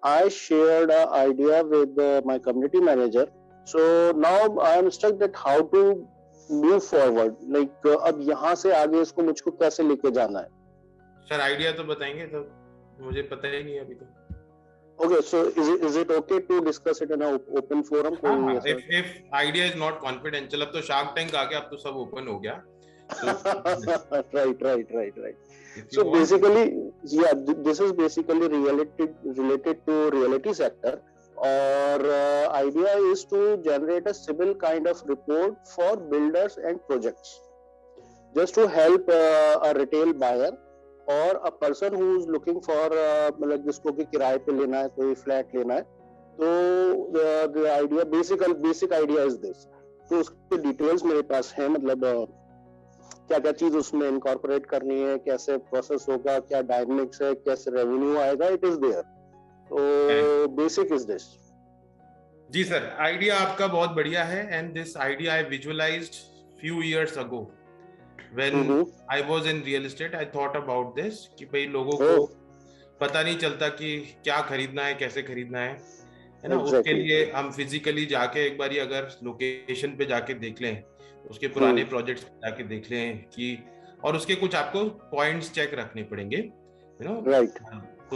I shared an idea with my community manager. So now I am stuck that how to move forward. Like अब यहाँ से आगे इसको मुझको कैसे लेके जाना है? सर आइडिया तो बताएंगे, तो मुझे पता ही नहीं अभी तो. Okay, so is it okay to discuss it in an open forum? हाँ, if idea is not confidential. अब तो शार्क टैंक आ गया, अब तो सब ओपन हो गया. Right. So basically, yeah, this is basically related to reality sector. Or idea is to generate a civil kind of report for builders and projects, just to help a retail buyer or a person who is looking for मतलब जिसको कि किराए पे लेना है, कोई flat लेना है, तो the idea basic idea is this. तो उसके डिटेल्स मेरे पास है, मतलब क्या क्या चीज उसमें इनकॉर्पोरेट करनी है, कैसे प्रोसेस होगा, क्या डायनेमिक्स है, कैसे रेवेन्यू आएगा, इट इज देयर. तो बेसिक इज दिस. जी सर, आइडिया आपका बहुत बढ़िया है. And this idea I visualised few years ago when I was in real estate. I thought about this कि भाई लोगों को पता नहीं चलता कि क्या खरीदना है, कैसे खरीदना है ना. उसके लिए हम फिजिकली जाके एक बार अगर लोकेशन पे जाके देख लें, उसके पुराने प्रोजेक्ट्स जाके देख लें कि, और उसके कुछ आपको पॉइंट्स चेक रखने पड़ेंगे, यू नो. तो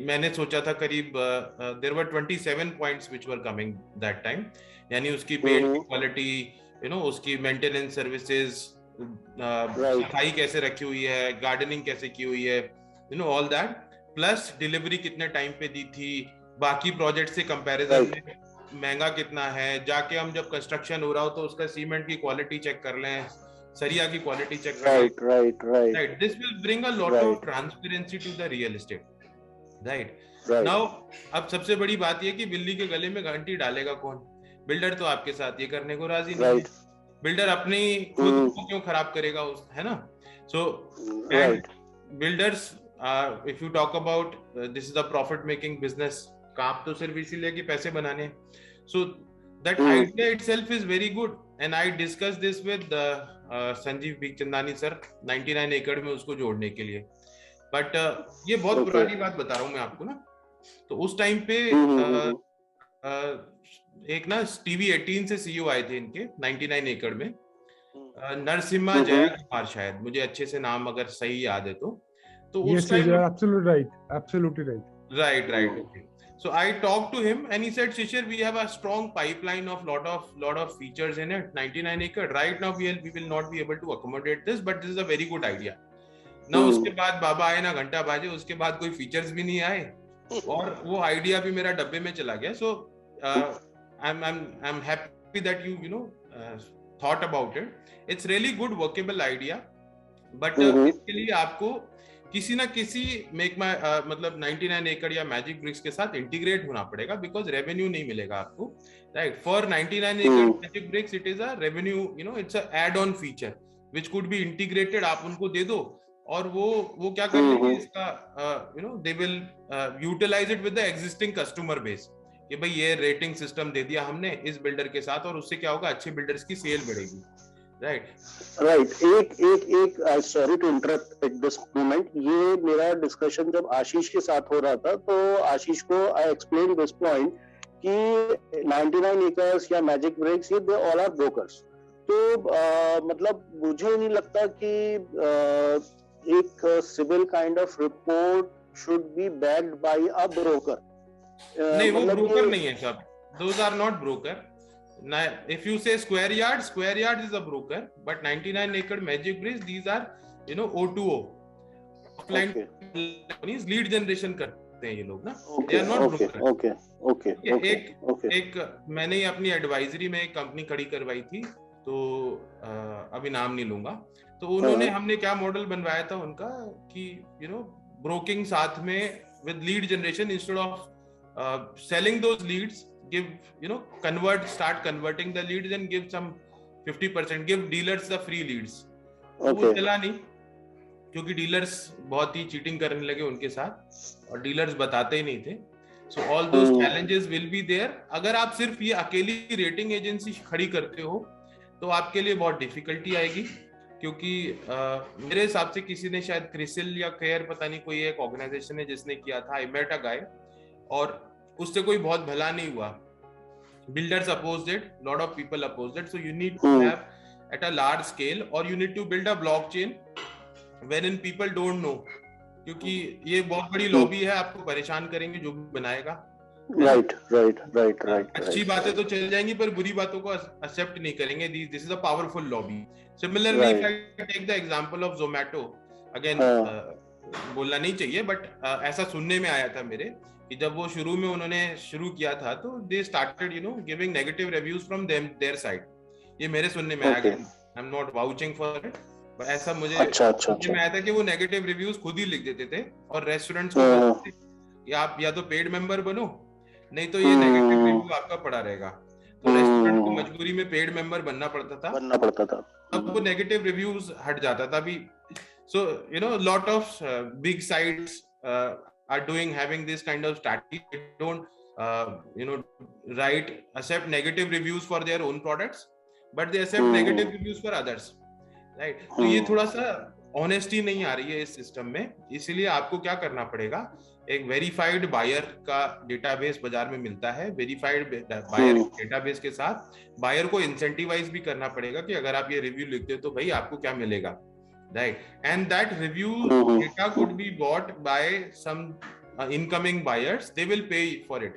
मैंने सोचा था करीब there were 27 points which were coming that time. यानी उसकी पेड क्वालिटी, यू नो, उसकी मेंटेनेंस सर्विसेज, सफाई कैसे रखी हुई है, गार्डनिंग कैसे की हुई है, you know, all that. Plus delivery कितने टाइम पे दी थी, बाकी प्रोजेक्ट से कंपैरिजन में महंगा कितना है. जाके हम जब कंस्ट्रक्शन हो रहा हो तो उसका सीमेंट की क्वालिटी चेक कर लें, सरिया की क्वालिटी चेक कर लें. Right. This will bring a lot of transparency to the real estate. Right. Now अब सबसे बड़ी बात ये कि बिल्ली के गले में घंटी डालेगा कौन? बिल्डर तो आपके साथ ये करने को राजी नहीं है. बिल्डर अपनी खुद को क्यों खराब करेगा, है ना. सो builders, if you talk about this is a profit making business, काम तो सिर्फ इसीलिए कि पैसे बनाने. So that idea itself is very good and I discussed this with Sanjeev Bikhchandani sir 99 एकड़ में उसको जोड़ने के लिए. बट ये बहुत पुरानी बात बता रहा हूँ मैं आपको ना. तो उस टाइम पे एक ना टीवी 18 से सीईओ आए थे इनके 99 एकड़ में, नरसिम्हा जय कुमार, शायद मुझे अच्छे से नाम अगर सही याद है तो. Yes, you're absolutely right. Right. Okay. So I talked to him and he said, Shishir, we have a strong pipeline of lot of features in it. 99 acre. Right now we will not be able to accommodate this, but this is a very good idea. Now उसके बाद बाबा आए ना घंटा बाजे, उसके बाद कोई features भी नहीं आए और वो आइडिया भी मेरा डब्बे में चला गया. So I'm happy that you know thought about it. It's really good workable idea, but इसके लिए आपको किसी ना किसी मतलब 99 एकड़ या मैजिक ब्रिक्स के साथ इंटीग्रेट होना पड़ेगा, बिकॉज रेवेन्यू नहीं मिलेगा आपको. राइट. फॉर 99 एकड़ magic bricks it is a revenue, you know, it's a add on feature which could be integrated. आप उनको दे दो और वो क्या कर लेंगे इसका, you know, they will utilize it with the existing customer base कि भाई ये रेटिंग सिस्टम दे दिया हमने इस बिल्डर के साथ, और उससे क्या होगा, अच्छे बिल्डर्स की सेल बढ़ेगी. राइट. एक sorry to interrupt at this moment. ये मेरा डिस्कशन जब आशीष के साथ हो रहा था तो आशीष को आई एक्सप्लेन दिस पॉइंट कि 99 एकर्स या मैजिक ब्रिक्स ये दे ऑल आर ब्रोकर्स. तो मतलब मुझे नहीं लगता कि एक civil kind of report should be backed by a broker. नहीं, वो ब्रोकर नहीं है साहब. Those are not broker. If you say square yard is a broker, but 99 acre magic bricks, these are, you know, O2O, offline companies, lead generation करते हैं ये लोग ना. They are not broker. एक मैंने अपनी एडवाइजरी में एक कंपनी खड़ी करवाई थी, तो अभी नाम नहीं लूंगा. तो उन्होंने, हमने क्या मॉडल बनवाया था उनका कि, you know, ब्रोकिंग साथ में with lead generation, instead of selling those leads, give, you know, start converting the leads and give some 50%, give dealers the free leads. वो चला नहीं, क्योंकि डीलर्स बहुत ही चीटिंग करने लगे उनके साथ और डीलर्स बताते ही नहीं थे. So all those challenges will be there. अगर आप सिर्फ ये अकेली रेटिंग एजेंसी खड़ी करते हो तो आपके लिए बहुत डिफिकल्टी आएगी, क्योंकि मेरे हिसाब से किसी ने शायद क्रिसिल या केयर, पता नहीं, कोई एक ऑर्गेनाइजेशन है जिसने किया था. आई मेट अ गाय, और उससे कोई बहुत भला नहीं हुआ. Builders opposed it, lot of people opposed it. So you need to have at a large scale, or you need to build a blockchain wherein people don't know, क्योंकि ये बहुत बड़ी लॉबी है, आपको परेशान करेंगे जो भी बनाएगा. Right. अच्छी बातें तो चल जाएंगी पर बुरी बातों को एक्सेप्ट नहीं करेंगे. This is a powerful lobby. Similarly, if I take the example of Zomato, again बोलना नहीं चाहिए, बट ऐसा सुनने में आया था मेरे कि जब वो शुरू में उन्होंने शुरू किया था तो they started giving negative reviews from their side. ये मेरे सुनने में आया. I am not vouching for it, but ऐसा मुझे सुनने में आया था कि वो नेगेटिव रिव्यूज खुद ही लिख देते थे और रेस्टोरेंट्स को बोलते थे कि आप या तो पेड मेंबर बनो, नहीं तो ये नेगेटिव रिव्यू आपका पड़ा रहेगा. तो रेस्टोरेंट को मजबूरी में पेड मेंबर बनना पड़ता था. अब वो नेगेटिव रिव्यूज हट जाता था भी. So, lot of big sites are having this kind of strategy. They don't, accept negative reviews for their own products, but they accept negative reviews for others, right? तो ये थोड़ा सा honesty नहीं आ रही है इस सिस्टम में. इसीलिए आपको क्या करना पड़ेगा, एक वेरीफाइड बायर का डेटाबेस बाजार में मिलता है. वेरीफाइड बायर डेटाबेस के साथ बायर को इंसेंटिवाइज भी करना पड़ेगा कि अगर आप ये रिव्यू लिखते हो तो भाई आपको क्या मिलेगा, right? And that review data could be bought by some incoming buyers. They will pay for it.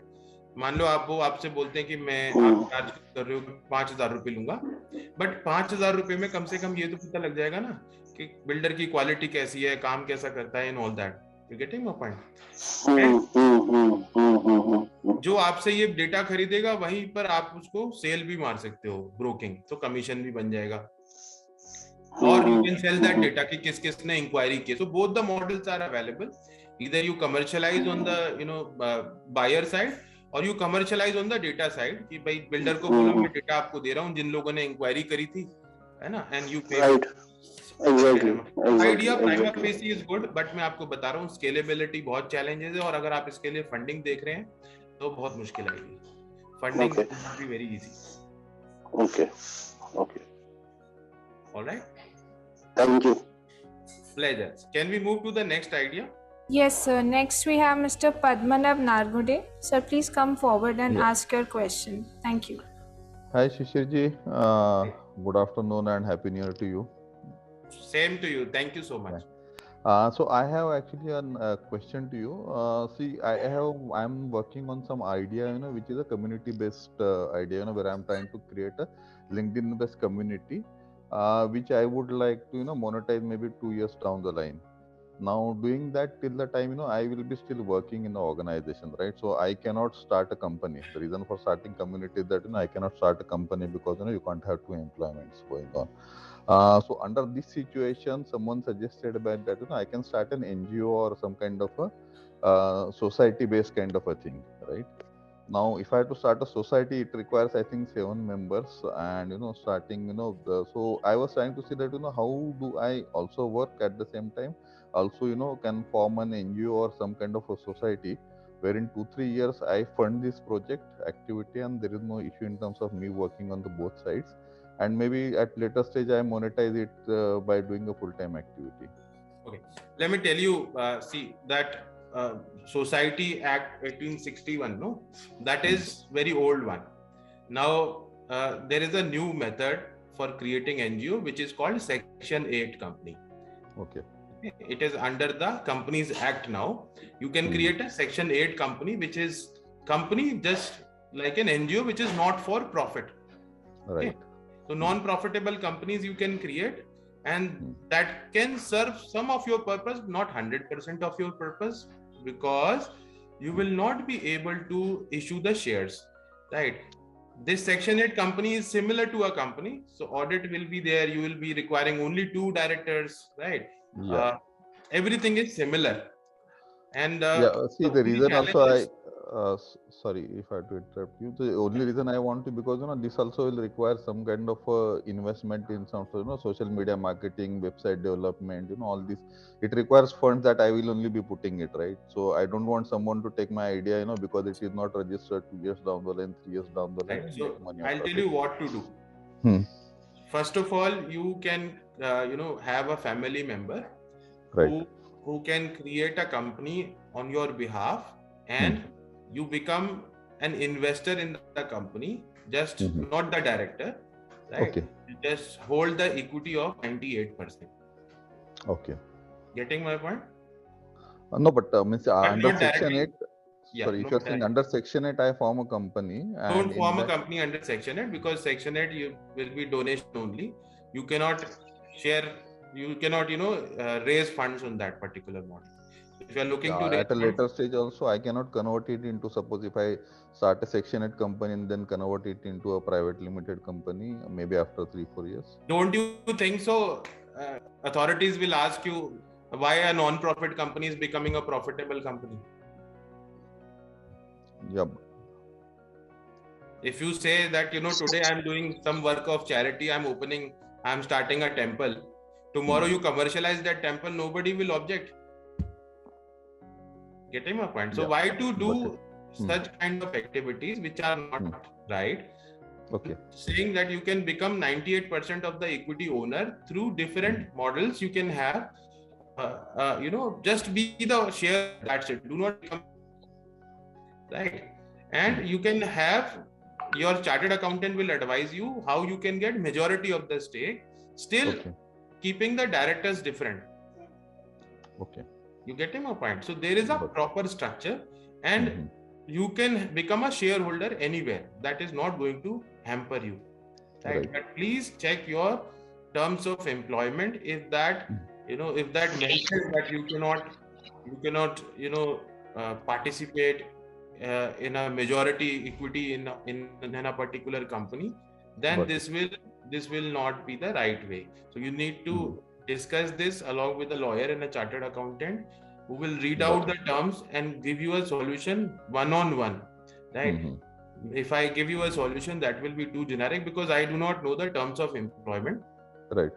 मान लो वो आपसे बोलते हैं कि मैं आप चार्ज कर रहे हो 5,000 रुपए लूंगा, बट 5,000 रुपए में कम से कम ये तो पता लग जाएगा ना कि बिल्डर की क्वालिटी कैसी है, काम कैसा करता है, and all that. You getting my point? जो आपसे ये डेटा खरीदेगा वहीं पर आप उसको सेल भी मार सकते हो, ब्रोकिंग, तो कमीशन भी बन जाएगा. Or you can sell that data कि किस किसने इंक्वायरी की. So both the models are available. Either you commercialize on the buyer side or you commercialize on the data side कि भाई बिल्डर को बोलो मैं डेटा आपको दे रहा हूँ जिन लोगों ने इंक्वायरी करी थी, है ना, and you pay. Exactly. Idea prima facie is good, but मैं आपको बता रहा हूँ scalability बहुत challenges है, और अगर आप इसके लिए फंडिंग देख रहे हैं तो बहुत मुश्किल आएगी. Funding will not be very easy. Okay. All right. Thank you. Pleasure. Can we move to the next idea? Yes, sir. Next we have Mr. Padmanabh Nargude. Sir, please come forward and ask your question. Thank you. Hi Shishir ji. Good afternoon and happy new year to you. Same to you. Thank you so much. So I have actually a question to you. See, I'm working on some idea, which is a community-based idea, where I'm trying to create a LinkedIn-based community. Which I would like to monetize maybe 2 years down the line. Now doing that till the time I will be still working in the organization, right? So I cannot start a company. The reason for starting community is that I cannot start a company because you can't have 2 employments going on. So under this situation, someone suggested about that I can start an NGO or some kind of a society based kind of a thing, right? Now, if I have to start a society, it requires, I think, 7 members, and starting, so I was trying to see that how do I also work at the same time, also can form an NGO or some kind of a society, where in 2-3 years I fund this project activity, and there is no issue in terms of me working on the both sides, and maybe at later stage I monetize it by doing a full-time activity. Okay, let me tell you, see that. Society Act 1861, no, that is very old one. Now there is a new method for creating NGO which is called Section 8 company. Okay. It is under the Companies Act now. You can create a Section 8 company, which is company just like an NGO which is not for profit. Right. Okay? So non-profitable companies you can create, and that can serve some of your purpose, not 100% of your purpose, because you will not be able to issue the shares, right? This Section 8 company is similar to a company, so audit will be there. You will be requiring only 2 directors, right? Yeah. Everything is similar. And see, the reason also sorry if I have to interrupt you. The only reason I want to, because this also will require some kind of investment in some social media marketing, website development, all this. It requires funds that I will only be putting it, right? So I don't want someone to take my idea, because it is not registered 2 years down the line, 3 years down the line. Right. So I'll tell you what to do. First of all, you can have a family member, right, who can create a company on your behalf and you become an investor in the company, just not the director, right? Okay. You just hold the equity of 98%. Okay. Getting my point? No, but means under Section 8. Yeah, sorry, if you're saying under Section 8, I form a company. Don't form a company under Section 8, because Section 8 you will be donation only. You cannot share. You cannot, raise funds on that particular model. If you are looking to raise at a later stage also, I cannot convert it into, suppose if I start a Section 8 company and then convert it into a private limited company, maybe after 3-4 years. Don't you think so? Authorities will ask you why a non-profit company is becoming a profitable company. Yep. If you say that, today I'm doing some work of charity, I'm starting a temple. Tomorrow you commercialize that temple, nobody will object. Getting my point? So why to do such kind of activities which are not right? Okay. Saying that you can become 98% of the equity owner through different models. You can have, just be the share. That's it. Do not become, right? And you can have, your chartered accountant will advise you how you can get majority of the stake, still keeping the directors different. Okay. You getting my point? So there is a proper structure, and you can become a shareholder anywhere. That is not going to hamper you, right? But please check your terms of employment. If that, if that mentions that you cannot, participate in a majority equity in a particular company, then this will not be the right way. So you need to discuss this along with a lawyer and a chartered accountant, who will read out the terms and give you a solution one-on-one, right? If I give you a solution, that will be too generic, because I do not know the terms of employment. Right.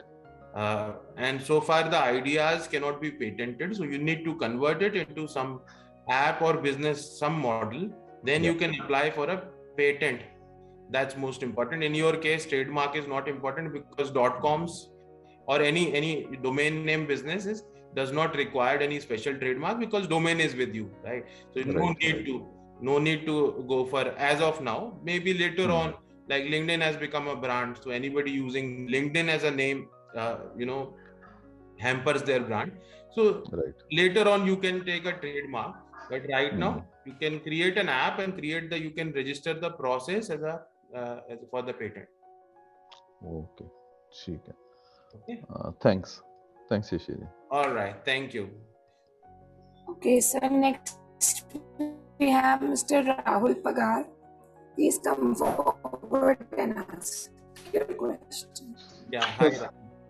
And so far the ideas cannot be patented. So you need to convert it into some app or business, some model. Then you can apply for a patent. That's most important. In your case, trademark is not important, because .coms or any domain name businesses does not require any special trademark, because domain is with you, right? So no need to go for, as of now. Maybe later on, like LinkedIn has become a brand, so anybody using LinkedIn as a name, hampers their brand. So later on you can take a trademark, but right now you can create an app and you can register the process as for the patent. Okay. Okay. Thanks, Shishir. All right, thank you. Okay, so next we have Mr. Rahul Pagar. Please come forward and ask your question. Yeah, hi.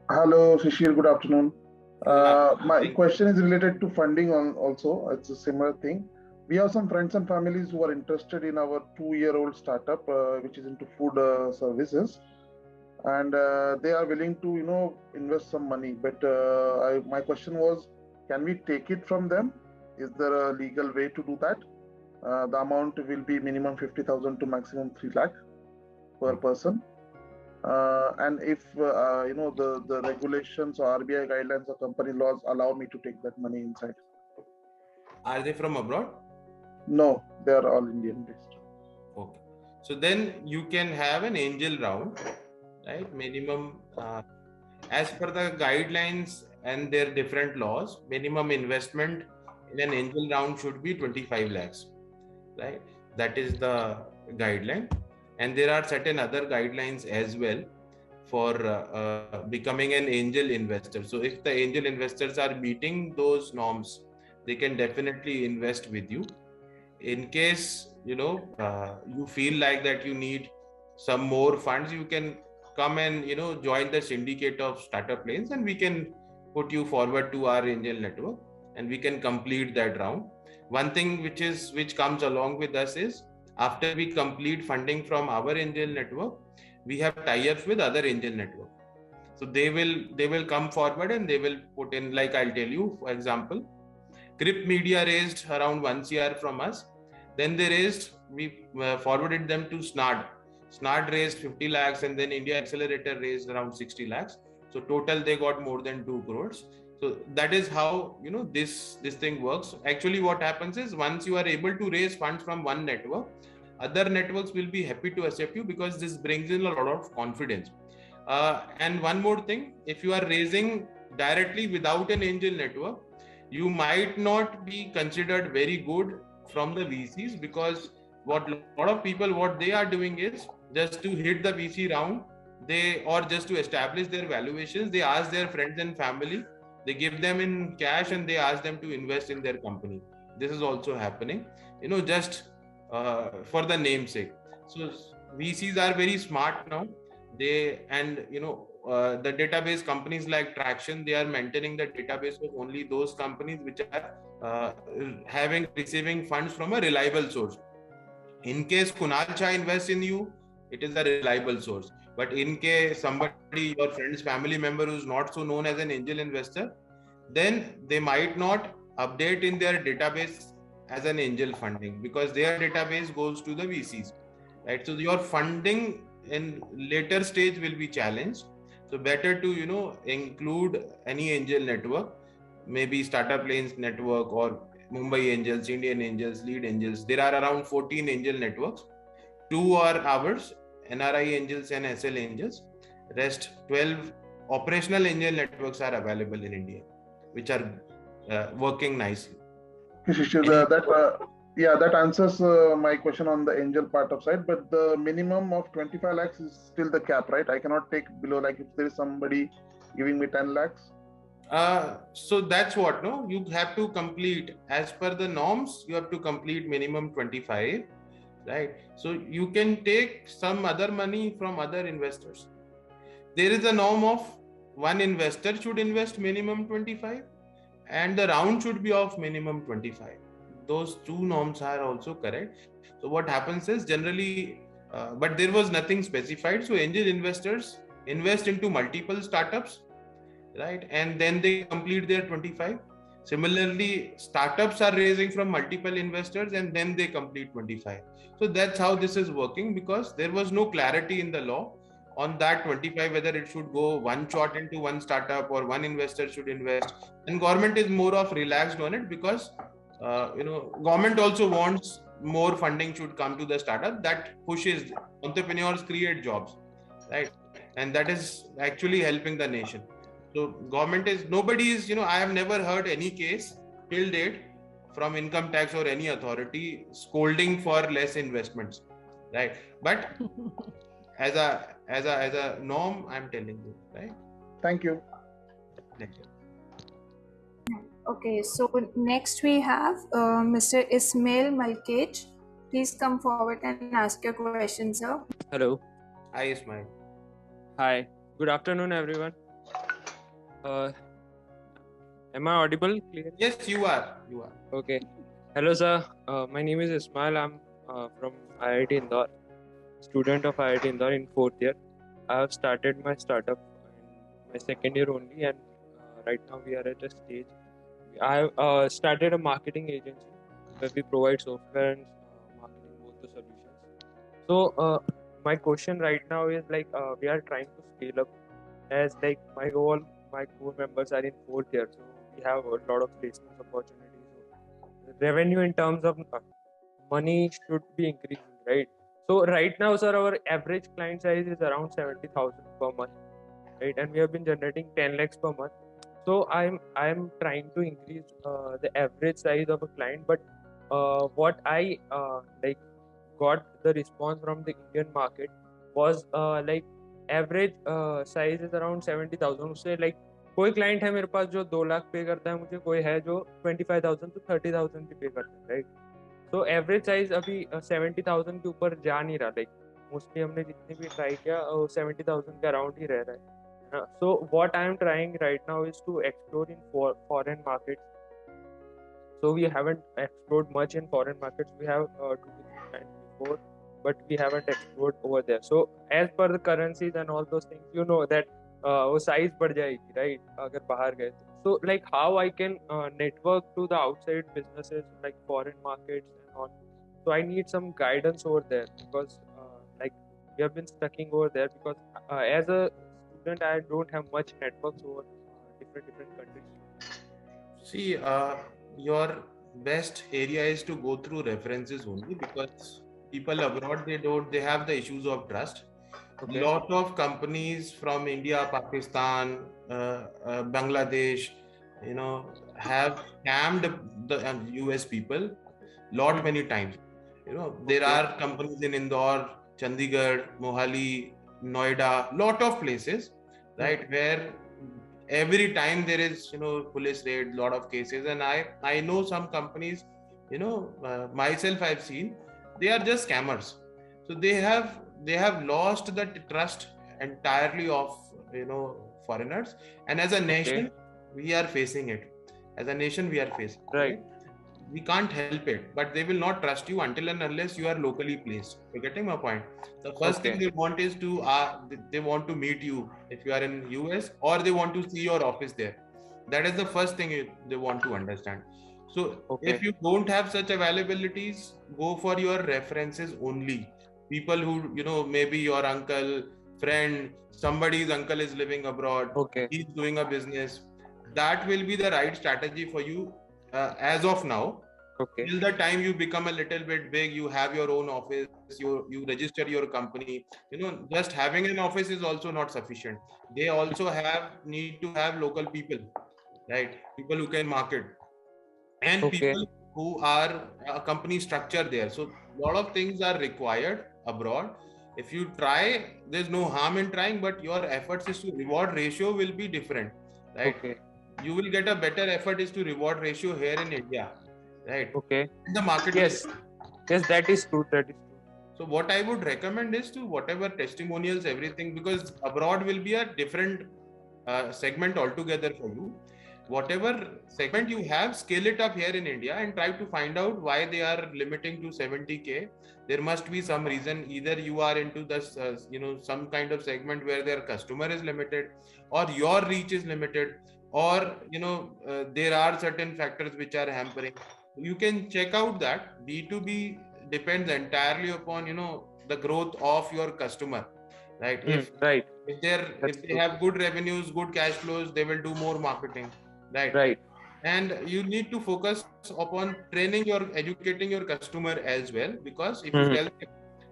Hello, Shishir. Good afternoon. My question is related to funding also. It's a similar thing. We have some friends and families who are interested in our 2-year-old startup, which is into food services. And they are willing to, invest some money. But my question was, can we take it from them? Is there a legal way to do that? The amount will be minimum 50,000 to maximum 3 lakh per person. And if the regulations or RBI guidelines or company laws allow me to take that money inside. Are they from abroad? No, they are all Indian based. Okay, so then you can have an angel round, right? Minimum, as per the guidelines and their different laws, minimum investment in an angel round should be 25 lakhs, right? That is the guideline. And there are certain other guidelines as well for becoming an angel investor. So if the angel investors are meeting those norms, they can definitely invest with you. In case, you feel like that you need some more funds, you can come and, join the syndicate of StartupLanes, and we can put you forward to our angel network and we can complete that round. One thing which comes along with us is, after we complete funding from our angel network, we have tie-ups with other angel network. So they will come forward and they will put in, like I'll tell you, for example, Grip Media raised around 1 CR from us. Then we forwarded them to Snard. Snard raised 50 lakhs, and then India Accelerator raised around 60 lakhs. So total they got more than 2 crores. So that is how this thing works. Actually, what happens is once you are able to raise funds from one network, other networks will be happy to accept you because this brings in a lot of confidence. And one more thing, if you are raising directly without an angel network, you might not be considered very good from the VCs, because what a lot of people, what they are doing is just to hit the VC round, or just to establish their valuations, they ask their friends and family, they give them in cash and they ask them to invest in their company. This is also happening, just for the namesake. So VCs are very smart now. The database companies like Traction, they are maintaining the database of only those companies which are receiving funds from a reliable source. In case Kunal Chai invests in you, it is a reliable source. But in case somebody, your friend's family member, who's not so known as an angel investor, then they might not update in their database as an angel funding, because their database goes to the VCs, right? So your funding in later stage will be challenged. So better to include any angel network, maybe StartupLanes network or Mumbai Angels, Indian Angels, Lead Angels. There are around 14 angel networks. 2 are ours, NRI Angels and SL Angels. Rest 12 operational angel networks are available in India, which are working nicely. Shishir, that answers my question on the angel part of side, but the minimum of 25 lakhs is still the cap, right? I cannot take below, like if there is somebody giving me 10 lakhs. So that's what, no, you have to complete as per the norms, you have to complete minimum 25, right? So you can take some other money from other investors. There is a norm of one investor should invest minimum 25 and the round should be of minimum 25. Those two norms are also correct. So what happens is generally, but there was nothing specified. So angel investors invest into multiple startups, right? And then they complete their 25. Similarly, startups are raising from multiple investors and then they complete 25. So that's how this is working, because there was no clarity in the law on that 25, whether it should go one shot into one startup or one investor should invest. And government is more of relaxed on it, because government also wants more funding should come to the startup. That pushes entrepreneurs, create jobs, right? And that is actually helping the nation. So government is, nobody is, I have never heard any case till date from income tax or any authority scolding for less investments, right? But as a norm, I'm telling you, right? Thank you. Thank you. Okay, so next we have Mr. Ismail Malkej. Please come forward and ask your question, sir. Hello. Hi, Ismail. Hi. Good afternoon, everyone. Am I audible clearly? Yes, you are. Okay. Hello, sir. My name is Ismail. I'm from IIT Indore, student of IIT Indore in 4th year. I have started my startup in my 2nd year only, and right now we are at a stage. I have started a marketing agency where we provide software and marketing, both the solutions. So my question right now is we are trying to scale up, as my core members are in 4th year, so we have a lot of placement opportunities. So revenue in terms of money should be increasing, right? So right now, sir, our average client size is around 70,000 per month, right? And we have been generating 10 lakhs per month. So I'm trying to increase the average size of a client, but what I got the response from the Indian market was average size is around 70,000. उससे कोई client है मेरे पास जो 2 लाख पे करता है मुझे, कोई है जो 25,000 to 30,000 भी पे करता है, right? So average size अभी 70,000 के ऊपर जा नहीं रहा, mostly हमने जितने भी try किया 70,000 के around ही रह रहा है. So what I am trying right now is to explore in foreign markets. So we haven't explored much in foreign markets. We have 2 to 3 times before, but we haven't explored over there. So as per the currencies and all those things, you know that वो size बढ़ जाएगी, right? अगर बाहर गए तो. So how I can network to the outside businesses like foreign markets and all. So I need some guidance over there, because we have been stuck over there, because as a student I don't have much networks over different countries. See, your best area is to go through references only, because people abroad, they have the issues of trust. Okay. Lot of companies from India, Pakistan, Bangladesh, have scammed the US people many times. There Okay. are companies in Indore, Chandigarh, Mohali, Noida, lot of places, right, where every time there is police raid, lot of cases. And I know some companies, myself I've seen, they are just scammers. So they have lost the trust entirely of foreigners. And as a nation, we are facing it. As a nation, we are facing Right. it. We can't help it, but they will not trust you until and unless you are locally placed. You're getting my point? The first thing they want is to they want to meet you if you are in US, or they want to see your office there. That is the first thing they want to understand. So if you don't have such availabilities, go for your references only. People who maybe your uncle, friend, somebody's uncle is living abroad, he's doing a business. That will be the right strategy for you as of now. Till the time you become a little bit big, you have your own office, you register your company. Just having an office is also not sufficient. They also need to have local people, right? People who can market, and people who are a company structure there. So a lot of things are required abroad. If you try, there's no harm in trying, but your efforts is to reward ratio will be different, right? You will get a better effort is to reward ratio here in India, right? And the marketing. Yes, that is true. So what I would recommend is to whatever testimonials, everything, because abroad will be a different segment altogether for you. Whatever segment you have, scale it up here in India and try to find out why they are limiting to 70K. There must be some reason. Either you are into this, some kind of segment where their customer is limited, or your reach is limited, or there are certain factors which are hampering. You can check out that. B2B depends entirely upon the growth of your customer, right? If they have good revenues, good cash flows, they will do more marketing, right? And you need to focus upon educating your customer as well, because if you tell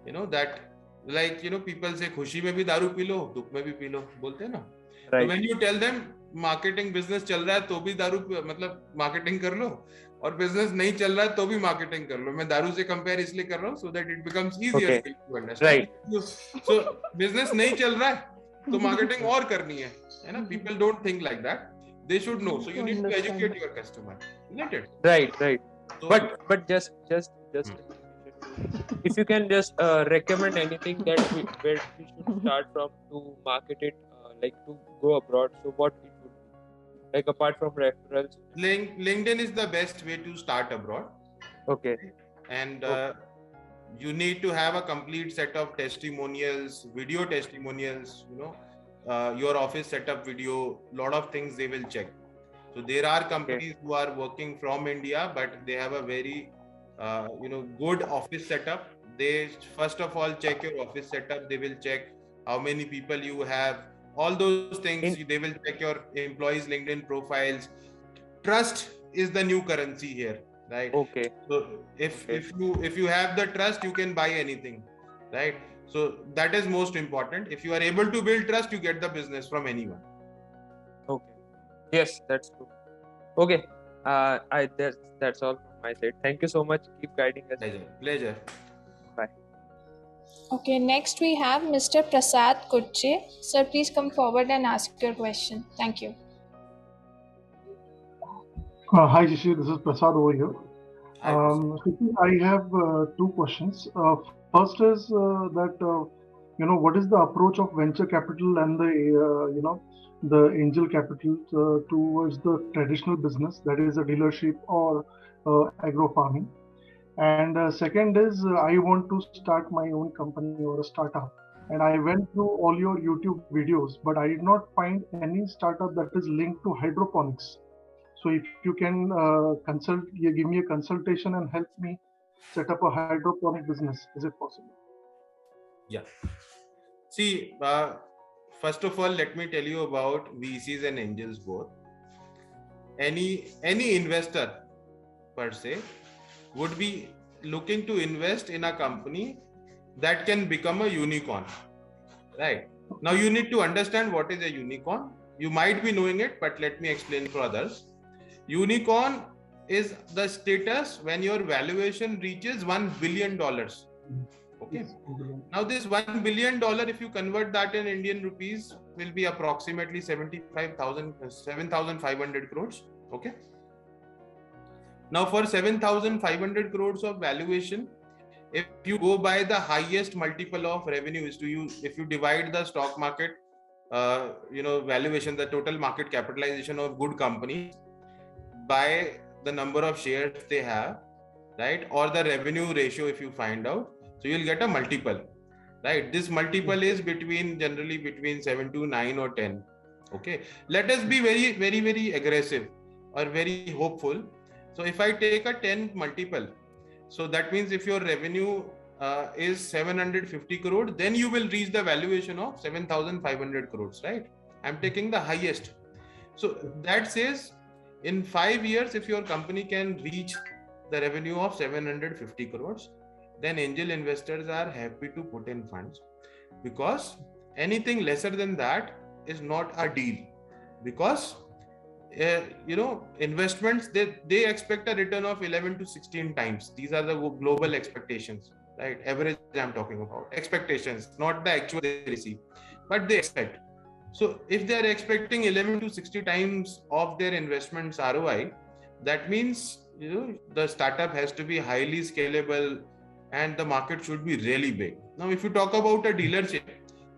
them that, like people say khushi mein bhi daru pee lo, dukh mein bhi pee lo, bolte hain na. So when you tell them marketing business चल रहा है तो भी दारू मतलब marketing कर लो, और business नहीं चल रहा है तो भी marketing कर लो. मैं दारू से compare इसलिए कर रहा हूँ so that it becomes easier for you to understand. So business नहीं चल रहा है तो marketing और करनी है ना? People don't think like that. They should know. So you need to educate your customer, isn't it? Right. So, but just if you can just recommend anything that where we should start from to market it, like to go abroad. So what it would be, like apart from referrals? LinkedIn is the best way to start abroad. And you need to have a complete set of testimonials, video testimonials, your office setup video, lot of things they will check. So there are companies who are working from India, but they have a very good office setup. They first of all check your office setup. They will check how many people you have, all those things. They will check your employees' LinkedIn profiles. Trust is the new currency here, right? So if you have the trust, you can buy anything, right? So that is most important. If you are able to build trust, you get the business from anyone. Yes, that's true. That's all from my side. Thank you so much. Keep guiding us. Pleasure. Bye. Okay, next we have Mr. Prasad Kutche. Sir, please come forward and ask your question. Thank you. Hi, Shishir. This is Prasad over here. I have two questions. First is that what is the approach of venture capital and the angel capital towards the traditional business, that is a dealership or agro farming? And second is I want to start my own company or a startup, and I went through all your YouTube videos, but I did not find any startup that is linked to hydroponics. So if you can give me a consultation and help me set up a hydroponic business, is it possible? Yeah. See, first of all, let me tell you about VCs and angels both. any investor per se would be looking to invest in a company that can become a unicorn, right? Now you need to understand what is a unicorn. You might be knowing it, but let me explain for others. Unicorn is the status when your valuation reaches $1 billion. Okay. Now this $1 billion, if you convert that in Indian rupees, will be approximately 7,500 crores. Okay. Now for 7,500 crores of valuation, if you go by the highest multiple of revenues, if you divide the stock market, valuation, the total market capitalization of good companies by the number of shares they have, right, or the revenue ratio, if you find out, so you'll get a multiple, right? This multiple is generally between 7 to 9 or 10. Okay, let us be very, very, very aggressive or very hopeful. So if I take a 10 multiple, so that means if your revenue is 750 crores, then you will reach the valuation of 7,500 crores, right? I'm taking the highest. So that says in 5 years, if your company can reach the revenue of 750 crores, then angel investors are happy to put in funds, because anything lesser than that is not a deal. Because investments, they expect a return of 11 to 16 times. These are the global expectations, right? Average I'm talking about. Expectations, not the actual they receive, but they expect. So if they are expecting 11 to 60 times of their investments ROI, that means the startup has to be highly scalable and the market should be really big. Now, if you talk about a dealership,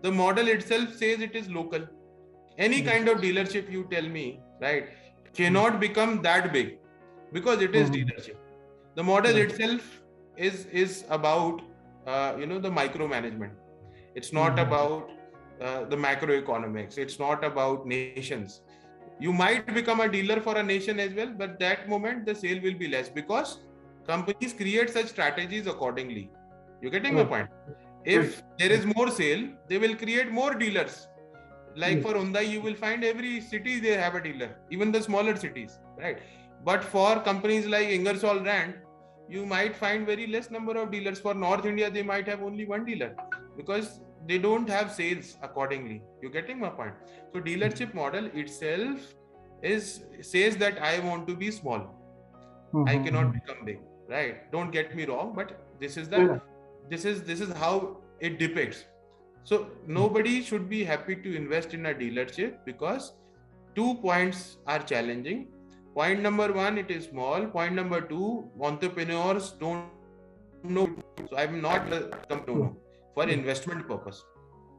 the model itself says it is local. Any kind of dealership you tell me, right, cannot become that big because it is dealership. The model itself is about the micromanagement. It's not about the macroeconomics. It's not about nations. You might become a dealer for a nation as well, but that moment the sale will be less because companies create such strategies accordingly. You're getting my point? If there is more sale, they will create more dealers. Like for Hyundai, you will find every city they have a dealer, even the smaller cities, right? But for companies like Ingersoll Rand, you might find very less number of dealers. For North India, they might have only one dealer because they don't have sales accordingly. You're getting my point? So dealership model itself says that I want to be small. I cannot become big, right? Don't get me wrong, but this is how it depicts. So nobody should be happy to invest in a dealership because 2 points are challenging. Point number 1, it is small. Point number 2, entrepreneurs don't know. So I'm not for investment purpose,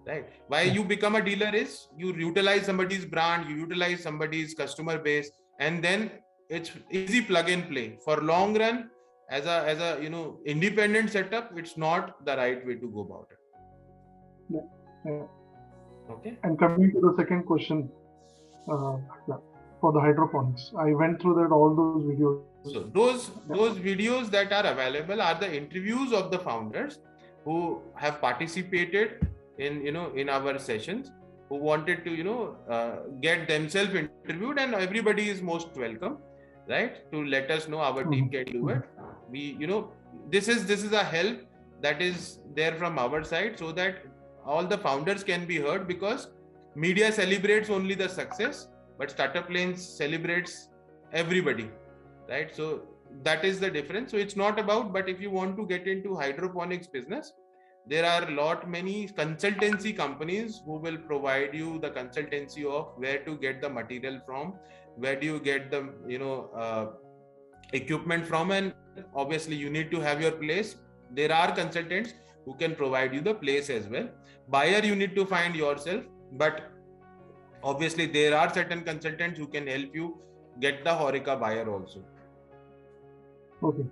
right? Why you become a dealer is you utilize somebody's brand, you utilize somebody's customer base, and then it's easy plug and play. For long run, as a independent setup, it's not the right way to go about it. Okay. And coming to the second question, for the hydroponics, I went through all those videos. So those videos that are available are the interviews of the founders who have participated in our sessions, who wanted to get themselves interviewed, and everybody is most welcome, right, to let us know. Our team can do it. We this is a help that is there from our side, so that all the founders can be heard, because media celebrates only the success, but StartupLanes celebrates everybody, right? So that is the difference. So it's not about, but if you want to get into hydroponics business, there are many consultancy companies who will provide you the consultancy of where to get the material from, where do you get the equipment from, and obviously you need to have your place. There are consultants who can provide you the place as well. Buyer you need to find yourself, but obviously there are certain consultants who can help you get the Horeca buyer also. Okay.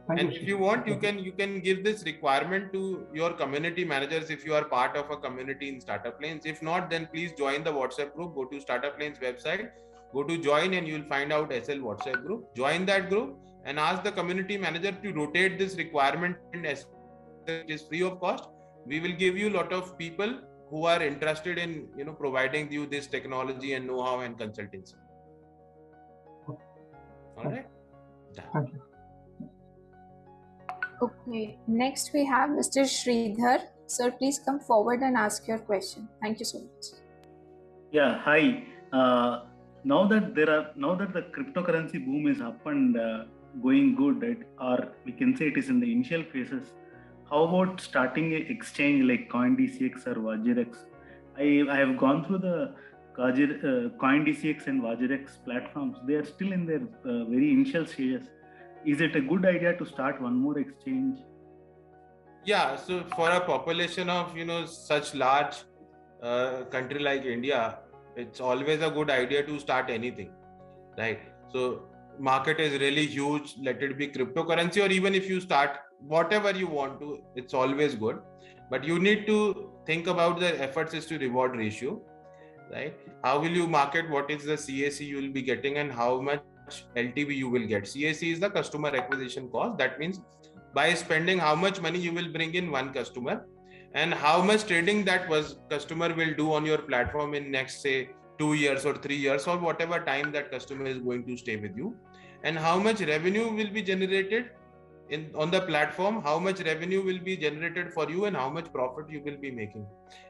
And if you want, you can give this requirement to your community managers if you are part of a community in StartupLanes. If not, then please join the WhatsApp group. Go to StartupLanes website, go to join, and you will find out SL WhatsApp group. Join that group and ask the community manager to rotate this requirement in SL. It is free of cost. We will give you a lot of people who are interested in, providing you this technology and know-how and consultancy. All right. Thank you. Okay, next we have Mr. Sridhar. Sir, please come forward and ask your question. Thank you so much. Yeah, hi. Now that the cryptocurrency boom is up and going good, right? Or we can say it is in the initial phases. How about starting an exchange like CoinDCX or WajirX? I have gone through the CoinDCX and WajirX platforms. They are still in their very initial stages. Is it a good idea to start one more exchange? Yeah, so for a population of such large country like India, it's always a good idea to start anything, right? So market is really huge. Let it be cryptocurrency, or even if you start whatever you want to, it's always good. But you need to think about the efforts is to reward ratio, right? How will you market? What is the CAC you will be getting, and how much LTV you will get? CAC is the customer acquisition cost. That means by spending how much money you will bring in one customer, and how much trading that customer will do on your platform in next, say, 2 years or 3 years or whatever time that customer is going to stay with you, and how much revenue will be generated on the platform, how much revenue will be generated for you, and how much profit you will be making.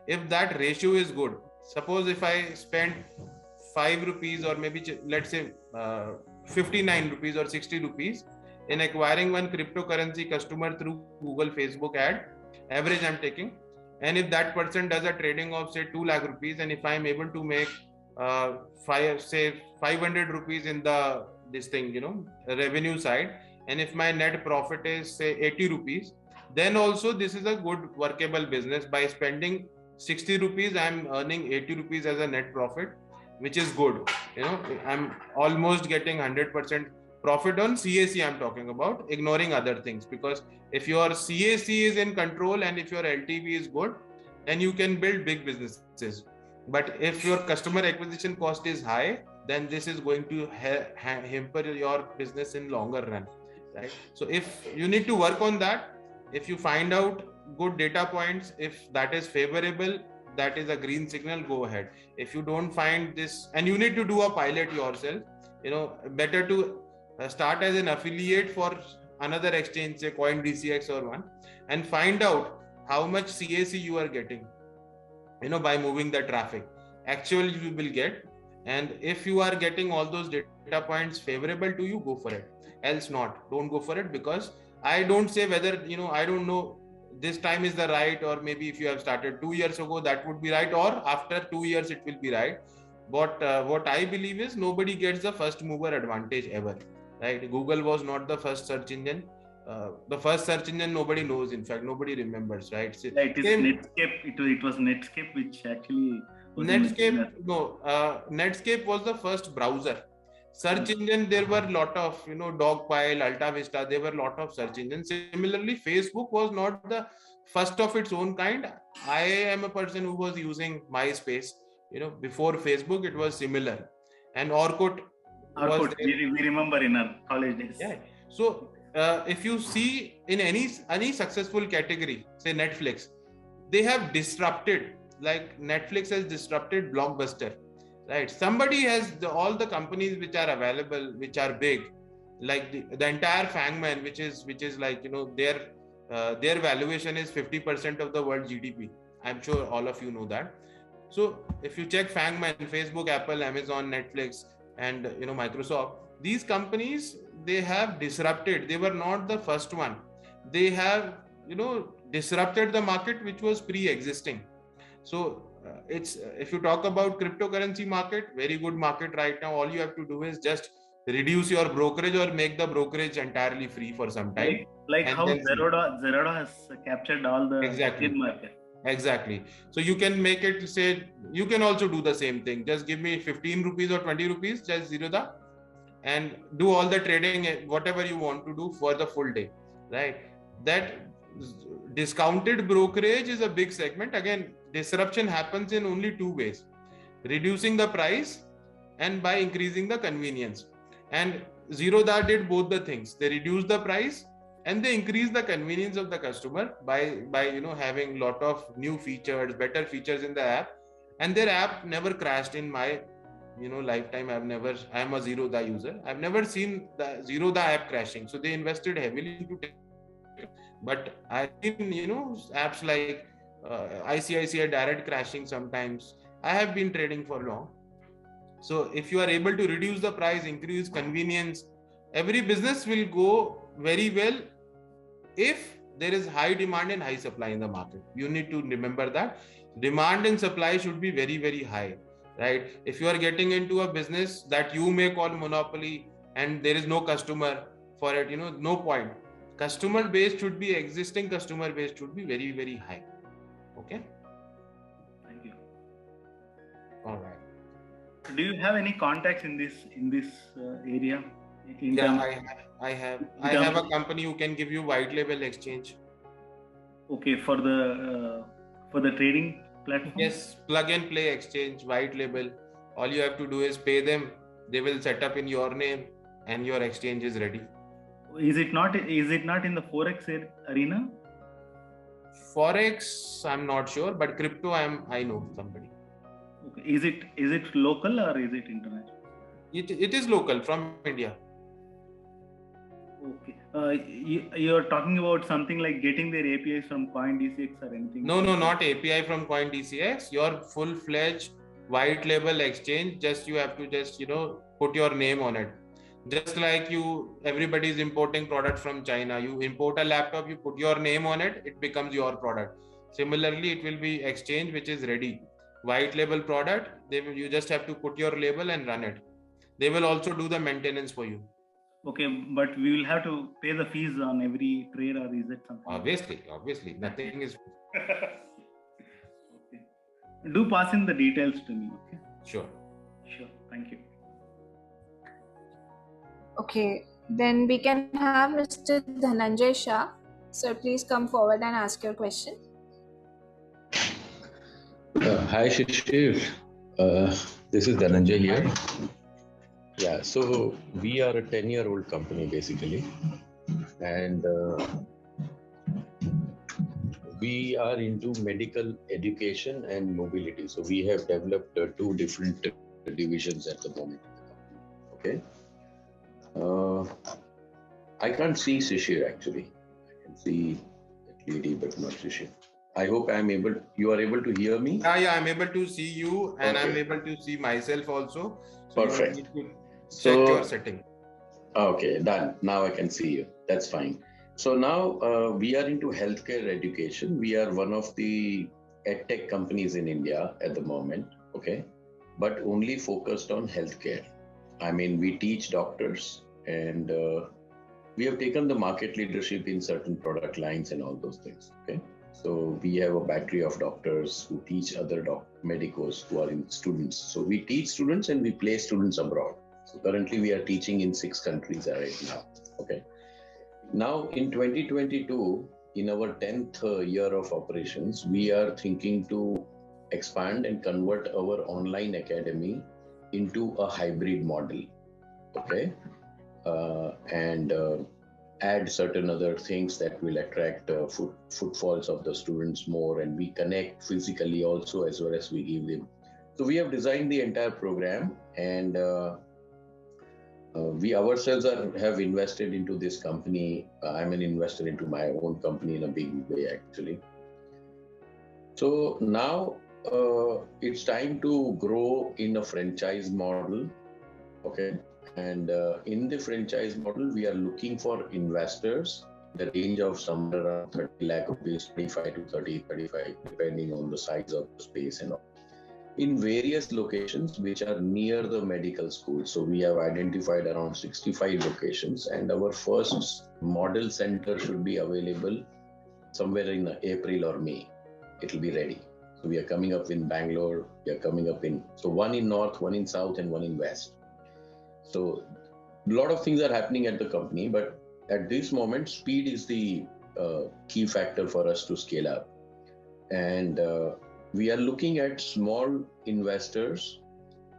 If that ratio is good, suppose if I spend 5 rupees, or maybe let's say 59 rupees or 60 rupees in acquiring one cryptocurrency customer through Google, Facebook ad, average I'm taking, and if that person does a trading of say 2 lakh rupees, and if I'm able to make 500 rupees in the revenue side, and if my net profit is say 80 rupees, then also this is a good workable business. By spending 60 rupees, I'm earning 80 rupees as a net profit, which is good. I'm almost getting 100% profit on CAC. I'm talking about, ignoring other things, because if your CAC is in control and if your LTV is good, then you can build big businesses. But if your customer acquisition cost is high, then this is going to hamper your business in longer run, right? So if you need to work on that, if you find out good data points, if that is favorable, that is a green signal, go ahead. If you don't find this, and you need to do a pilot yourself, better to start as an affiliate for another exchange, say CoinDCX or one, and find out how much CAC you are getting, by moving the traffic. Actually you will get, and if you are getting all those data points favorable to you, go for it. Else not, don't go for it, because I don't say whether, I don't know this time is the right, or maybe if you have started 2 years ago, that would be right, or after 2 years it will be right. But what I believe is nobody gets the first mover advantage ever, right? Google was not the first search engine. The first search engine nobody knows, in fact nobody remembers, right? So, it is Netscape. It was Netscape which actually was Netscape was the first browser. Search engine, there were a lot of, Dogpile, Alta Vista, there were a lot of search engines. Similarly, Facebook was not the first of its own kind. I am a person who was using MySpace, before Facebook. It was similar, and Orkut we remember in our college days. Yeah. So if you see in any successful category, say Netflix, they have disrupted, like Netflix has disrupted Blockbuster, right? Somebody has all the companies which are available, which are big, like the entire Fangman, which is like, their valuation is 50% of the world GDP. I'm sure all of you know that. So if you check Fangman, Facebook, Apple, Amazon, Netflix, and Microsoft, these companies, they have disrupted. They were not the first one. They have disrupted the market which was pre-existing. So it's, if you talk about cryptocurrency market, very good market right now. All you have to do is just reduce your brokerage or make the brokerage entirely free for some time. Like how Zerodha has captured all the market. Exactly. So you can make it, say, you can also do the same thing. Just give me 15 rupees or 20 rupees, just Zerodha, and do all the trading, whatever you want to do for the full day, right? That discounted brokerage is a big segment. Again, disruption happens in only two ways: reducing the price and by increasing the convenience. And Zerodha did both the things. They reduced the price and they increase the convenience of the customer by having lot of new features, better features in the app, and their app never crashed in my lifetime. I'm a Zerodha user. I've never seen the Zerodha app crashing. So they invested heavily into tech. But I've seen apps like ICICI Direct crashing sometimes. I have been trading for long. So if you are able to reduce the price, increase convenience, every business will go very well if there is high demand and high supply in the market. You need to remember that demand and supply should be very, very high, right? If you are getting into a business that you may call monopoly and there is no customer for it, no point. Customer base should be, existing customer base should be very, very high. Okay. Thank you. All right. Do you have any contacts in this area? I have a company who can give you white label exchange. Okay, for the trading platform. Yes, plug and play exchange, white label. All you have to do is pay them. They will set up in your name, and your exchange is ready. Is it not in the Forex arena? Forex, I'm not sure, but crypto, I know somebody. Okay. Is it local or is it international? It is local, from India. Okay. You're talking about something like getting their APIs from CoinDCX or anything? No, not API from CoinDCX. Your full-fledged white label exchange. You have to put your name on it. Just like everybody is importing product from China. You import a laptop, you put your name on it, it becomes your product. Similarly, it will be exchange which is ready. White label product, you just have to put your label and run it. They will also do the maintenance for you. Okay, but we will have to pay the fees on every trade, or is it something? Obviously, nothing is. Okay. Do pass in the details to me. Okay. Sure. Thank you. Okay, then we can have Mr. Dhananjay Shah. Sir, please come forward and ask your question. Hi, Shishir. This is Dhananjay here. Yeah, so we are a 10-year-old company basically, and we are into medical education and mobility. So we have developed two different divisions at the moment. Okay. I can't see Shishir actually. I can see that lady, but not Shishir. I hope you are able to hear me. Yeah, I'm able to see you, and okay. I'm able to see myself also. So perfect. You need to check your setting. Okay, done. Now I can see you. That's fine. So now we are into healthcare education. We are one of the edtech companies in India at the moment. Okay, but only focused on healthcare. I mean, we teach doctors, and we have taken the market leadership in certain product lines and all those things. Okay. So we have a battery of doctors who teach other medicos who are in students. So we teach students and we place students abroad. So currently we are teaching in 6 countries right now. Okay. Now in 2022, in our 10th year of operations, we are thinking to expand and convert our online academy into a hybrid model. Okay. And add certain other things that will attract footfalls of the students more, and we connect physically also as well as we give them. So we have designed the entire program, and we ourselves have invested into this company. I'm an investor into my own company in a big way actually. So now it's time to grow in a franchise model. Okay. And in the franchise model, we are looking for investors, the range of somewhere around 30 lakh rupees, 25 to 30, 35, depending on the size of the space and all, in various locations which are near the medical school. So we have identified around 65 locations, and our first model center should be available somewhere in April or May. It will be ready. So we are coming up in Bangalore, so one in North, one in South, and one in West. So a lot of things are happening at the company, but at this moment, speed is the key factor for us to scale up. And we are looking at small investors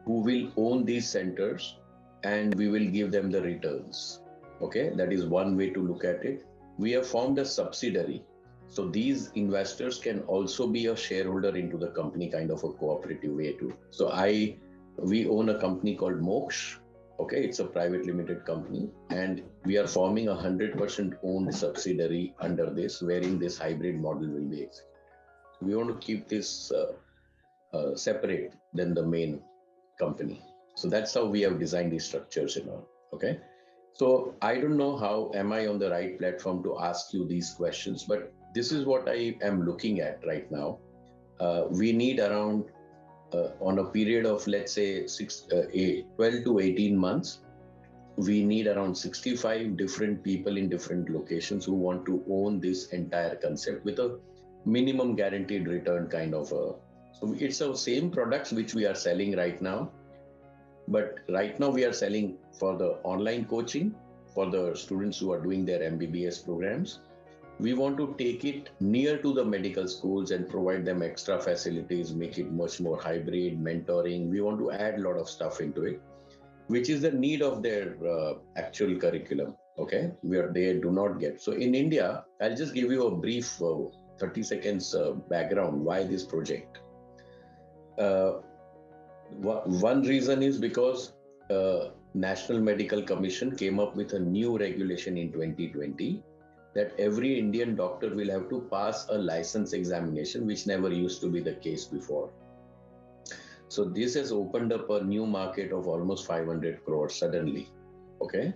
who will own these centers, and we will give them the returns. Okay, that is one way to look at it. we have formed a subsidiary. So these investors can also be a shareholder into the company, kind of a cooperative way too. So we own a company called Moksh. Okay, it's a private limited company, and we are forming 100% owned subsidiary under this, wherein this hybrid model will be executed. We want to keep this separate than the main company. So that's how we have designed these structures, Okay. So I don't know how am I on the right platform to ask you these questions, but this is what I am looking at right now. We need around, on a period of, let's say, 12 to 18 months, we need around 65 different people in different locations who want to own this entire concept with a minimum guaranteed return kind of a. So it's the same products which we are selling right now. But right now we are selling for the online coaching, for the students who are doing their MBBS programs. We want to take it near to the medical schools and provide them extra facilities, make it much more hybrid, mentoring. We want to add a lot of stuff into it, which is the need of their actual curriculum, okay, where they do not get. So in India, I'll just give you a brief 30 seconds background, why this project. One reason is because National Medical Commission came up with a new regulation in 2020 that every Indian doctor will have to pass a license examination, which never used to be the case before. So this has opened up a new market of almost 500 crores suddenly, okay?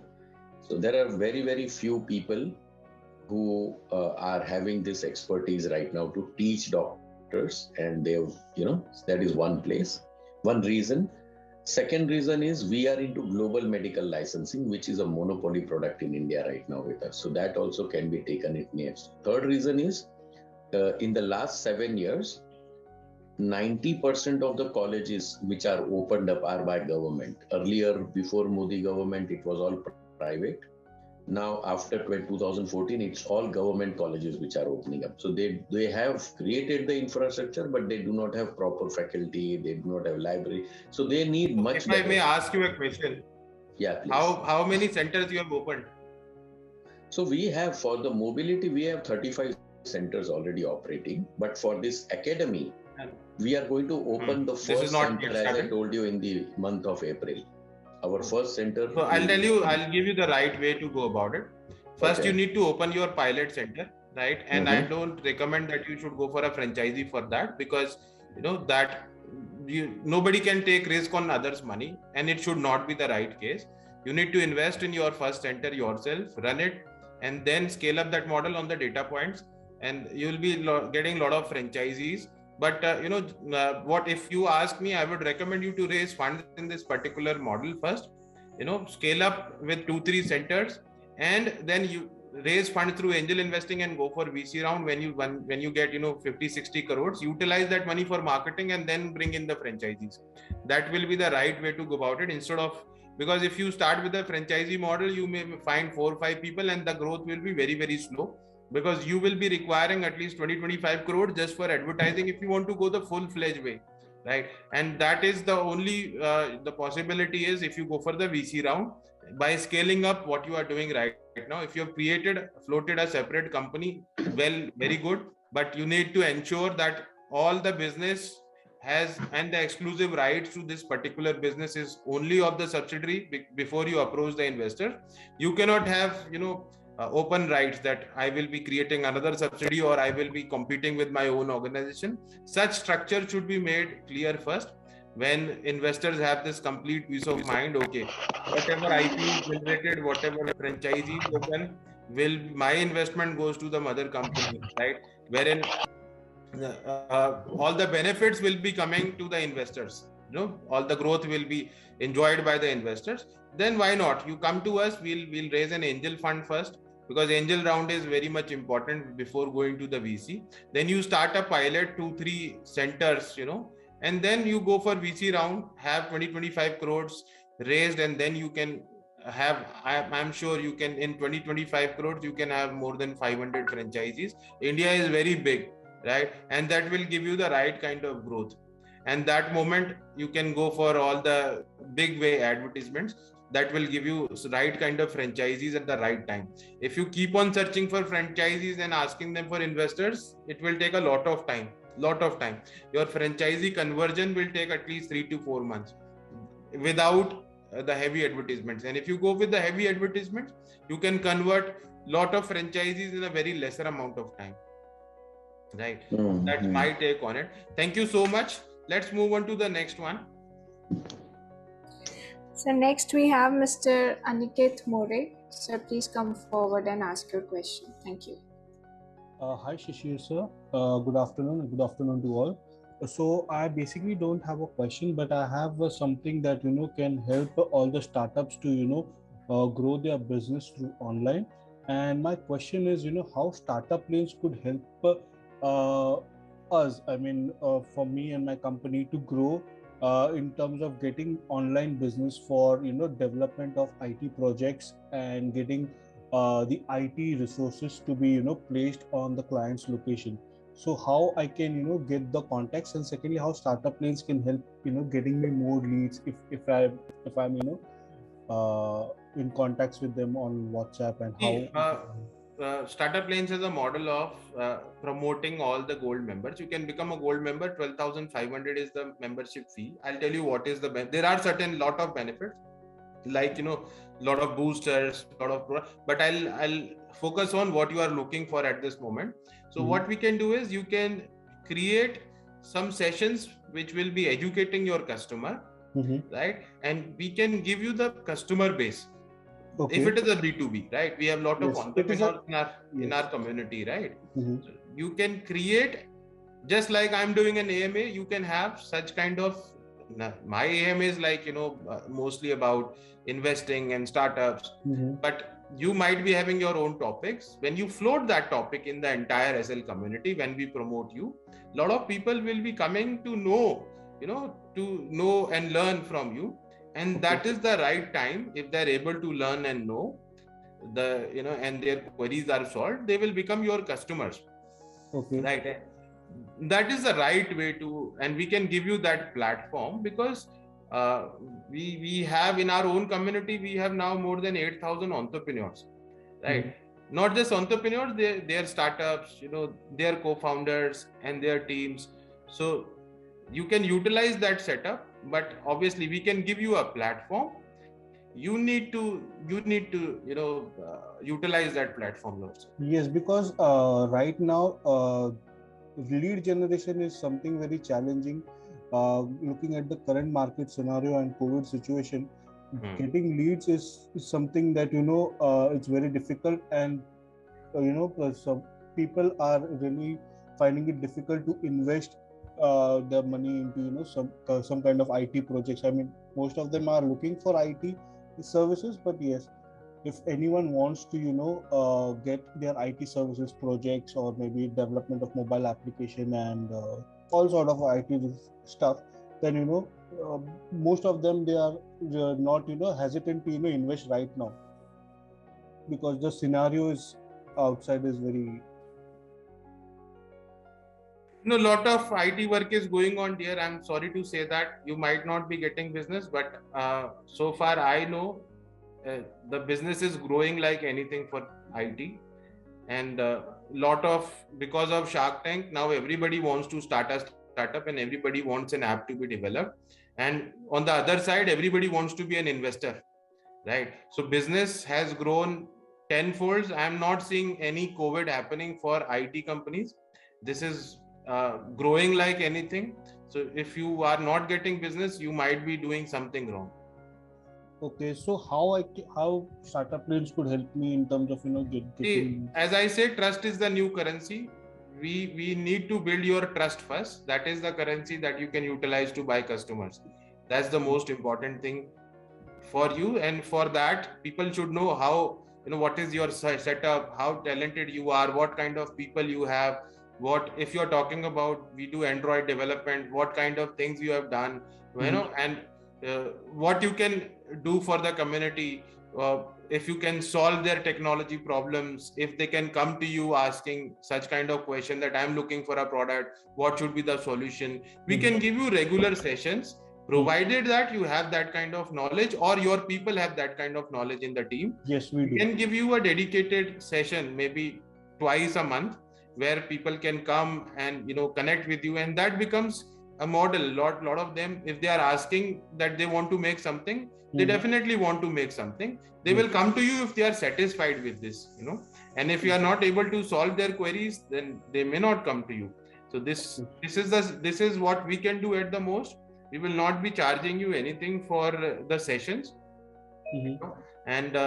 So there are very, very few people who are having this expertise right now to teach doctors, and they've, that is one place. One reason. Second reason is we are into global medical licensing, which is a monopoly product in India right now with us. So that also can be taken it next. Third reason is in the last 7 years, 90% of the colleges which are opened up are by government. Earlier, before Modi government, it was all private. Now, after 2014, it's all government colleges which are opening up. So they have created the infrastructure, but they do not have proper faculty. They do not have library. So they need much. If I may ask you a question. Yeah, please. How many centers you have opened? So we have, for the mobility, we have 35 centers already operating. But for this academy, we are going to open the first center, as I told you, in the month of April. Our first center. So I'll give you the right way to go about it. First, you need to open your pilot center, right? And I don't recommend that you should go for a franchisee for that, because nobody can take risk on others' money, and it should not be the right case. You need to invest in your first center yourself, run it, and then scale up that model on the data points, and you'll be getting a lot of franchisees. But what if you ask me, I would recommend you to raise funds in this particular model first. Scale up with 2-3 centers, and then you raise funds through angel investing and go for VC round. When you get 50-60 crores, utilize that money for marketing and then bring in the franchisees. That will be the right way to go about it, instead of, because if you start with a franchisee model, you may find 4 or 5 people and the growth will be very, very slow, because you will be requiring at least 20-25 crores just for advertising if you want to go the full-fledged way, right? And that is the only the possibility is if you go for the VC round by scaling up what you are doing right now. If you have floated a separate company, well, very good, but you need to ensure that all the business has and the exclusive rights to this particular business is only of the subsidiary before you approach the investor. You cannot have open rights that I will be creating another subsidiary or I will be competing with my own organization. Such structure should be made clear first. When investors have this complete peace of mind, okay, whatever IP is generated, whatever franchisees open, my investment goes to the mother company, right? Wherein all the benefits will be coming to the investors. All the growth will be enjoyed by the investors. Then why not? You come to us, we'll raise an angel fund first, because angel round is very much important before going to the VC. Then you start a pilot, 2-3 centers, and then you go for VC round, have 20-25 crores raised, and then you can have, I'm sure you can, in 20-25 crores, you can have more than 500 franchisees. India is very big, right? And that will give you the right kind of growth. And that moment you can go for all the big way advertisements. that will give you right kind of franchisees at the right time. If you keep on searching for franchisees and asking them for investors, it will take a lot of time. Your franchisee conversion will take at least 3 to 4 months without the heavy advertisements. And if you go with the heavy advertisements, you can convert lot of franchisees in a very lesser amount of time. Right. That's my take on it. Thank you so much. Let's move on to the next one. So next we have Mr. Aniket More. Sir, please come forward and ask your question. Thank you. Hi Shishir sir. Good afternoon. Good afternoon to all. So I basically don't have a question, but I have something that can help all the startups to grow their business through online. And my question is, how StartupLanes could help us. I mean, for me and my company to grow in terms of getting online business for development of IT projects and getting the IT resources to be placed on the client's location. So how I can get the contacts, and secondly how StartupLanes can help getting me more leads if I'm in contacts with them on WhatsApp, and how StartupLanes is a model of promoting all the gold members. You can become a gold member. 12,500 is the membership fee. I'll tell you what is the there are certain lot of benefits, like lot of boosters, but I'll focus on what you are looking for at this moment. So what we can do is you can create some sessions which will be educating your customer, right? And we can give you the customer base. Okay. If it is a B2B, right? We have a lot of entrepreneurs in our community, right? So you can create, just like I'm doing an AMA, you can have such kind of, my AMA is like, mostly about investing and startups, but you might be having your own topics. When you float that topic in the entire SL community, when we promote you, a lot of people will be coming to know, to know and learn from you. And that is the right time. If they're able to learn and know and their queries are solved, they will become your customers. Okay. Right. That is the right way to, and we can give you that platform because we have in our own community, we have now more than 8,000 entrepreneurs, right? Not just entrepreneurs, their startups, their co-founders and their teams. So you can utilize that setup, but obviously we can give you a platform. You need to utilize that platform also. Yes, because right now lead generation is something very challenging. Looking at the current market scenario and COVID situation, getting leads is something that it's very difficult, and some people are really finding it difficult to invest their money into some kind of IT projects. I mean, most of them are looking for IT services, but yes, if anyone wants to get their IT services projects or maybe development of mobile application and all sort of IT stuff, then most of them they are not hesitant to invest right now, because the scenario is outside is very. Lot of IT work is going on, dear. I'm sorry to say that you might not be getting business, but so far I know the business is growing like anything for IT. And because of Shark Tank, now everybody wants to start a startup and everybody wants an app to be developed. And on the other side, everybody wants to be an investor, right? So business has grown tenfold. I'm not seeing any COVID happening for IT companies. This is growing like anything. So if you are not getting business, you might be doing something wrong. Okay, so how StartupLanes could help me in terms of getting. See, as I say, trust is the new currency. We need to build your trust first. That is the currency that you can utilize to buy customers. That's the most important thing for you. And for that, people should know how what is your setup, how talented you are, what kind of people you have. What if you're talking about we do Android development, what kind of things you have done, and what you can do for the community, if you can solve their technology problems, if they can come to you asking such kind of question that I'm looking for a product, what should be the solution. We can give you regular sessions provided that you have that kind of knowledge or your people have that kind of knowledge in the team. Yes, we do. We can give you a dedicated session, maybe twice a month, where people can come and connect with you, and that becomes a model. Lot of them, if they are asking that they want to make something, they definitely want to make something. They will come to you if they are satisfied with this, and if you are not able to solve their queries, then they may not come to you. So this is what we can do at the most. We will not be charging you anything for the sessions. And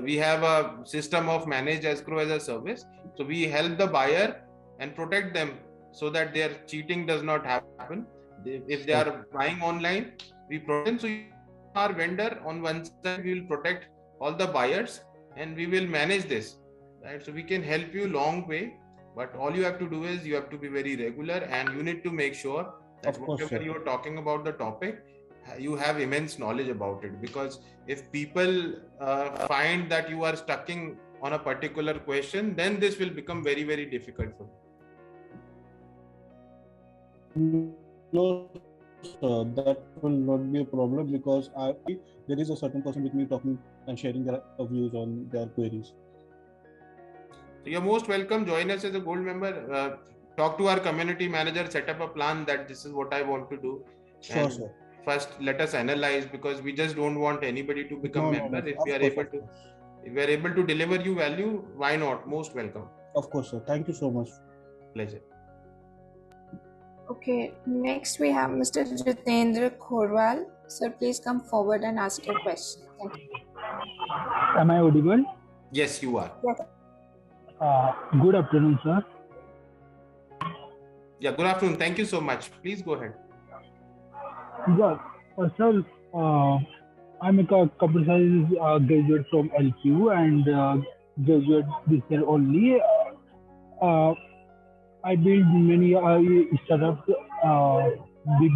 we have a system of managed escrow as a service. So we help the buyer and protect them so that their cheating does not happen. If they are buying online, we protect them. So our vendor, on one side, we will protect all the buyers and we will manage this. Right? So we can help you long way, but all you have to do is you have to be very regular, and you need to make sure that whatever you're talking about the topic, you have immense knowledge about it. Because if people find that you are stuck on a particular question, then this will become very, very difficult for you. No, sir, that will not be a problem, because there is a certain person with me talking and sharing their views on their queries. So you're most welcome. Join us as a gold member. Talk to our community manager, set up a plan that this is what I want to do. Sure, sir. First, let us analyze, because we just don't want anybody to become member. If we are able to deliver you value, why not? Most welcome. Of course, sir. Thank you so much. Pleasure. Okay, next we have Mr. Jitendra Khorwal. Sir, please come forward and ask your question. Thank you. Am I audible? Yes, you are. Yes. Good afternoon, sir. Yeah, good afternoon. Thank you so much. Please go ahead. Yeah, sir, I'm a computer science graduate from LQ and graduate this year only. I built many startups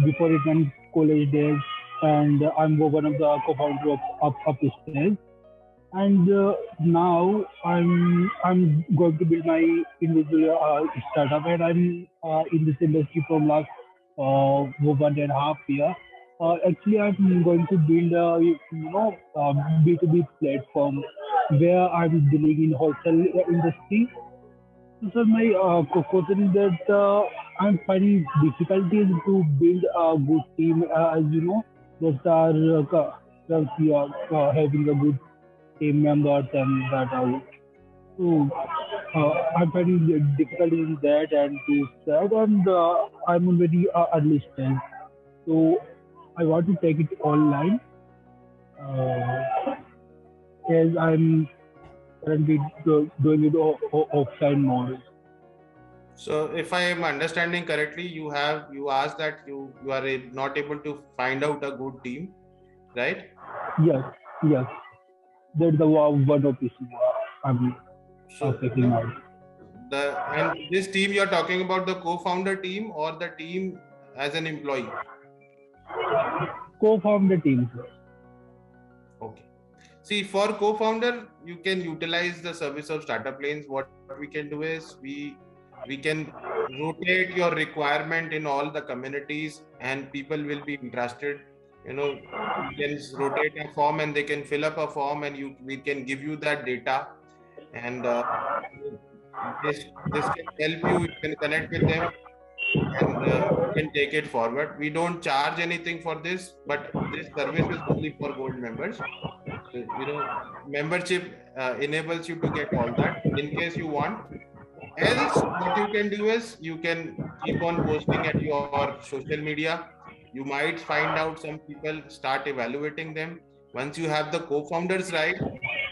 before it and college days, and I'm one of the co-founder of Upstage. And now I'm going to build my individual startup, and I'm in this industry from last 1.5 years. Actually, I'm going to build a B2B platform where I'm dealing in wholesale industry. So, sir, my question is that I'm finding difficulties to build a good team. As you know, that are having a good team members and that are. So, I'm finding difficulty in that and to start, and I'm on very early stage. So I want to take it online as I'm currently doing it offline mode. So if I am understanding correctly, you asked that you are not able to find out a good team, right? Yes. That's the one of issue I'm taking out. And this team you're talking about, the co-founder team or the team as an employee? Co-founder team, sir. Okay. See, for co-founder, you can utilize the service of StartupLanes. What we can do is we can rotate your requirement in all the communities, and people will be interested. You can rotate a form and they can fill up a form, and we can give you that data, and this can help you. You can connect with them and you can take it forward. We don't charge anything for this, but this service is only for gold members. So, membership enables you to get all that in case you want. Else, what you can do is you can keep on posting at your social media. You might find out some people, start evaluating them. Once you have the co-founders right,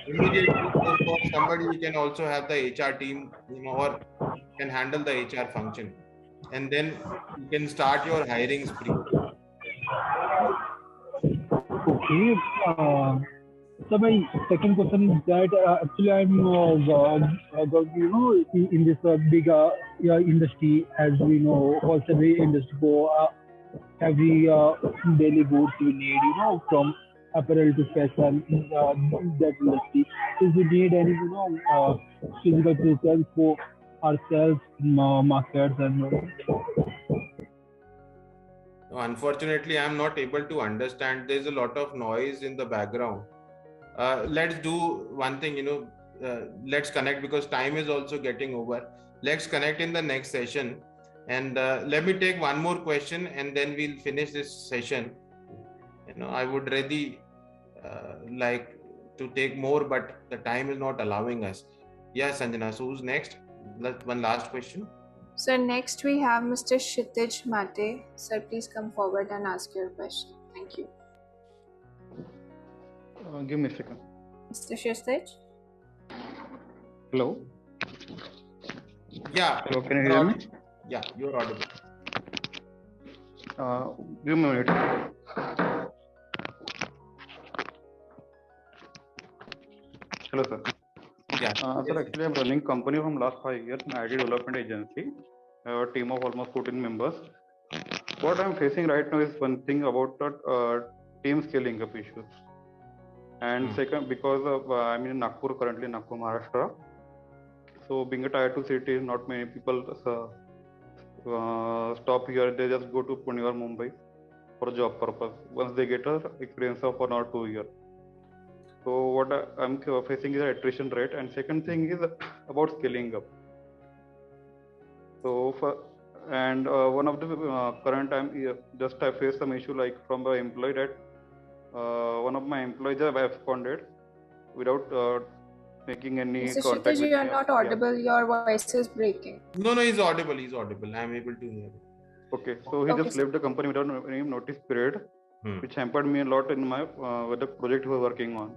immediately go for somebody. You can also have the HR team, or can handle the HR function, and then you can start your hiring spree. Okay. So my second question is that actually I'm in this big industry, as we know, wholesale industry go every daily goods we need, from apparel to fashion in that industry. If we need any, physical presence for ourselves, markets and. Unfortunately, I'm not able to understand. There's a lot of noise in the background. Let's do one thing, let's connect because time is also getting over. Let's connect in the next session. And let me take one more question and then we'll finish this session. I would really like to take more, but the time is not allowing us. Yes, Sanjana. So who's next? One last question. So next we have Mr. Kshitij Mate. Sir, please come forward and ask your question. Thank you. Give me a second. Mr. Kshitij? Hello? Yeah. Hello, can you hear me? Yeah, you're audible. Give me a minute. Hello, sir. Yeah. Sir, actually, I'm running company from last 5 years, an IT development agency. I have a team of almost 14 members. What I'm facing right now is one thing about team scaling up issues. And second, because of I'm in Nagpur currently, Nagpur, Maharashtra. So being a tier 2 city, not many people stop here. They just go to Pune or Mumbai for job purpose. Once they get an experience of 1 or 2 years. So what I'm facing is an attrition rate. And second thing is about scaling up. So one of the current time I faced some issue like from the employee that one of my employees have absconded without making any Mr. contact. Kshitij, you are not audible. Yeah. Your voice is breaking. No, he's audible. I'm able to hear. Okay, so he just left the company without any notice period, which hampered me a lot in my with the project he was working on,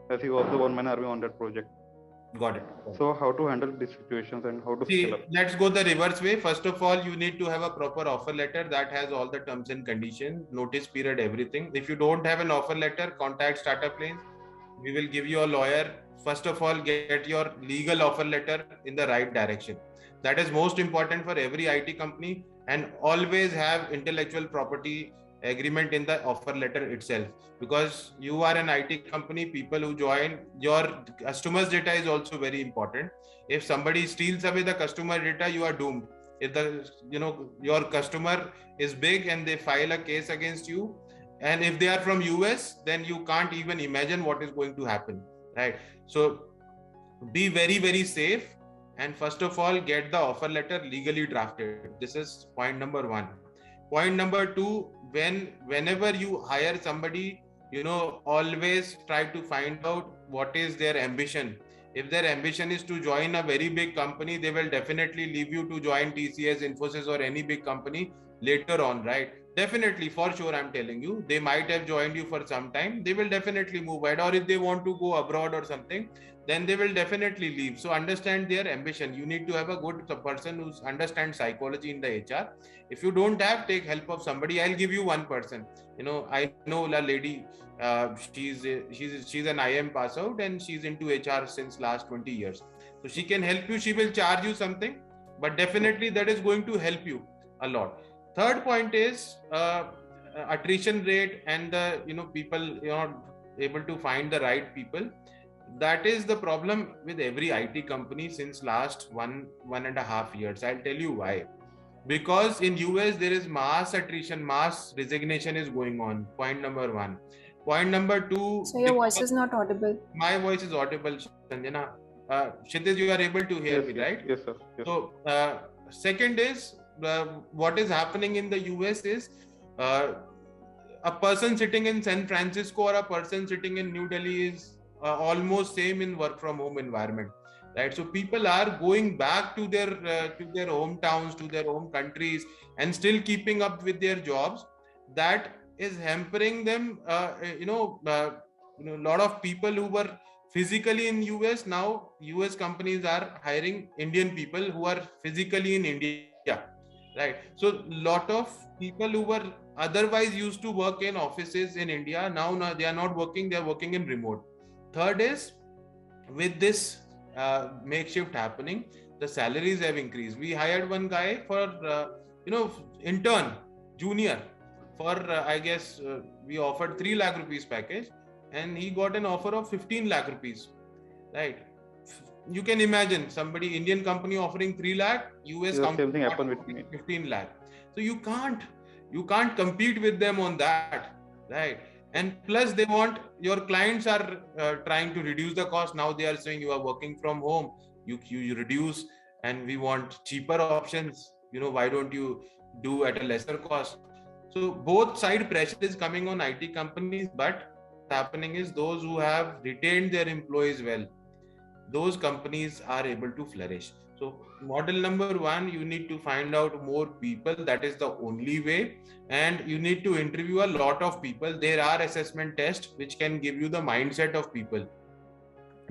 as he was the one-man army on that project. Got it. So how to handle these situations and how to scale up? Let's go the reverse way. First of all, you need to have a proper offer letter that has all the terms and conditions, notice period, everything. If you don't have an offer letter, contact StartupLanes. We will give you a lawyer. First of all, get your legal offer letter in the right direction. That is most important for every IT company, and always have intellectual property agreement in the offer letter itself, because you are an IT company. People who join, your customers' data is also very important. If somebody steals away the customer data, you are doomed. If your customer is big and they file a case against you, and if they are from US, then you can't even imagine what is going to happen, right? So be very, very safe, and first of all, get the offer letter legally drafted. This is point number 1. Point number 2, whenever you hire somebody, always try to find out what is their ambition. If their ambition is to join a very big company, they will definitely leave you to join TCS, Infosys, or any big company later on, right? Definitely, for sure, I'm telling you, they might have joined you for some time. They will definitely move ahead, or if they want to go abroad or something, then they will definitely leave. So understand their ambition. You need to have a good person who understands psychology in the HR. If you don't have, take help of somebody. I'll give you one person. I know a lady. She's an IM pass out and she's into HR since last 20 years. So she can help you. She will charge you something, but definitely that is going to help you a lot. Third point is attrition rate and the people not able to find the right people. That is the problem with every IT company since last 1.5 years. I'll tell you why. Because in US there is mass attrition, mass resignation is going on. Point number 1. Point number 2. So your voice is not audible. My voice is audible, Sanjana. Kshitij, you are able to hear me, right? Yes, sir. Yes. So second is what is happening in the US is a person sitting in San Francisco or a person sitting in New Delhi is almost same in work from home environment, right? So people are going back to their hometowns, to their home countries, and still keeping up with their jobs. That is hampering them. A lot of people who were physically in US, now US companies are hiring Indian people who are physically in India, right? So lot of people who were otherwise used to work in offices in India, now they are not working, they are working in remote. Third is, with this makeshift happening, the salaries have increased. We hired one guy for intern, junior, for I guess we offered 3 lakh rupees package, and he got an offer of 15 lakh rupees, right? You can imagine somebody, Indian company offering 3 lakh, US company same thing happened with me. 15 lakh. So you can't You can't compete with them on that, right? And plus your clients are trying to reduce the cost. Now they are saying you are working from home, you reduce, and we want cheaper options. Why don't you do at a lesser cost? So both side pressure is coming on IT companies, but what's happening is those who have retained their employees well, those companies are able to flourish. So model number one, you need to find out more people. That is the only way. And you need to interview a lot of people. There are assessment tests which can give you the mindset of people,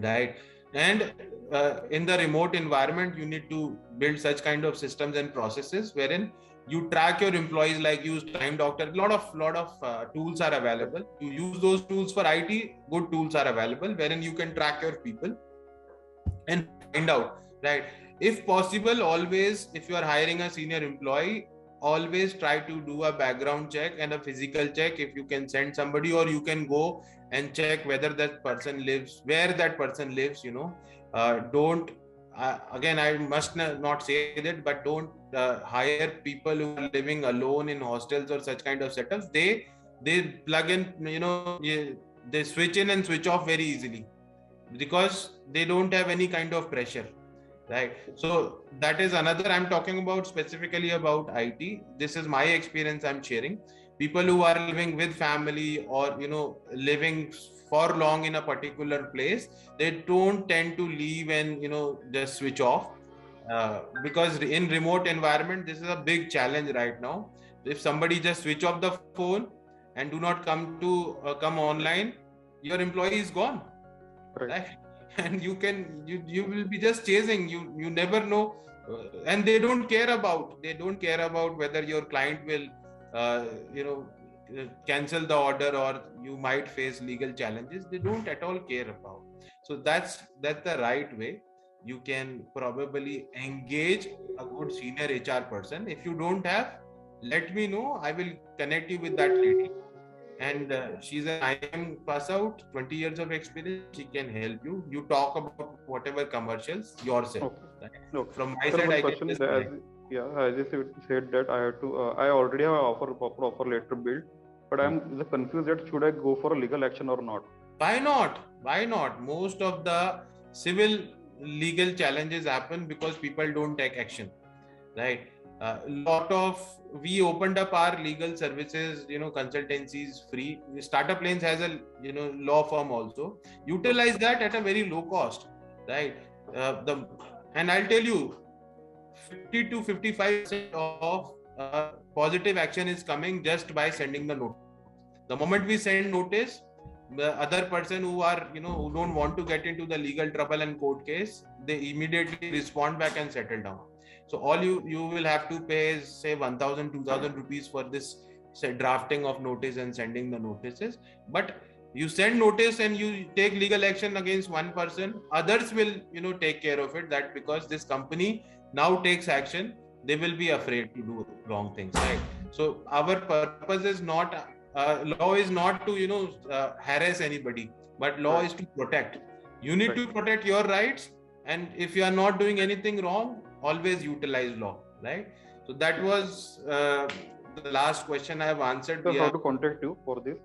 right? And in the remote environment, you need to build such kind of systems and processes wherein you track your employees, like use Time Doctor. Lot of tools are available. You use those tools for IT. Good tools are available wherein you can track your people and find out, right? If possible, always, if you are hiring a senior employee, always try to do a background check and a physical check. If you can send somebody, or you can go and check whether that person lives, where that person lives. Don't again, I must not say that, but don't hire people who are living alone in hostels or such kind of setups. They plug in, they switch in and switch off very easily, because they don't have any kind of pressure, right? So that is another. I'm talking about specifically about IT. This is my experience I'm sharing. People who are living with family, or living for long in a particular place, they don't tend to leave and just switch off, because in remote environment, this is a big challenge right now. If somebody just switch off the phone and do not come online, your employee is gone, right? And you will be just chasing. You never know, and they don't care about whether your client will cancel the order, or you might face legal challenges. They don't at all care about. So that's the right way. You can probably engage a good senior HR person. If you don't have, let me know. I will connect you with that lady. And she's an IIM pass out, 20 years of experience. She can help you. You talk about whatever commercials yourself. Okay. Right? Okay. From my Sir, side, one I question. can just I just said that I have to. I already have an proper offer letter built, but I'm confused that should I go for a legal action or not? Why not? Why not? Most of the civil legal challenges happen because people don't take action, right? We opened up our legal services, consultancies free. StartupLanes has a law firm also. Utilize that at a very low cost, right? And I'll tell you, 50 to 55% of positive action is coming just by sending the notice. The moment we send notice, the other person who don't want to get into the legal trouble and court case, they immediately respond back and settle down. So all you will have to pay is, say, 1,000, 2,000 rupees for this, say, drafting of notice and sending the notices. But you send notice and you take legal action against one person, others will take care of it. That because this company now takes action, they will be afraid to do wrong things, right? So our purpose is not law is not to harass anybody, but law is to protect. You need to protect your rights, and if you are not doing anything wrong, always utilize law, right? So that was the last question I have answered. So how to contact you for this?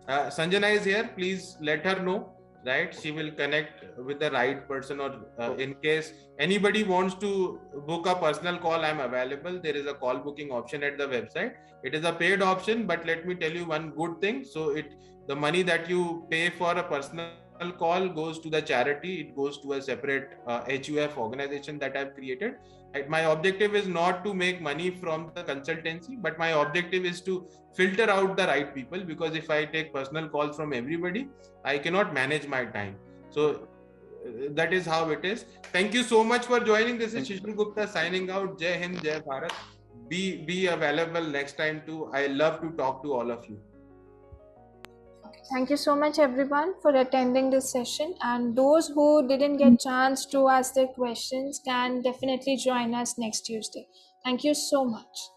Sanjana is here. Please let her know, right? She will connect with the right person, or in case anybody wants to book a personal call, I'm available. There is a call booking option at the website. It is a paid option, but let me tell you one good thing. So the money that you pay for a personal call goes to the charity. It goes to a separate HUF organization that I've created. My objective is not to make money from the consultancy, but my objective is to filter out the right people, because if I take personal calls from everybody, I cannot manage my time. So that is how it is. Thank you so much for joining. This is Shishir Gupta signing out. Jai Hind, Jai Bharat. Be available next time too. I love to talk to all of you. Thank you so much everyone for attending this session, and those who didn't get chance to ask their questions can definitely join us next Tuesday. Thank you so much.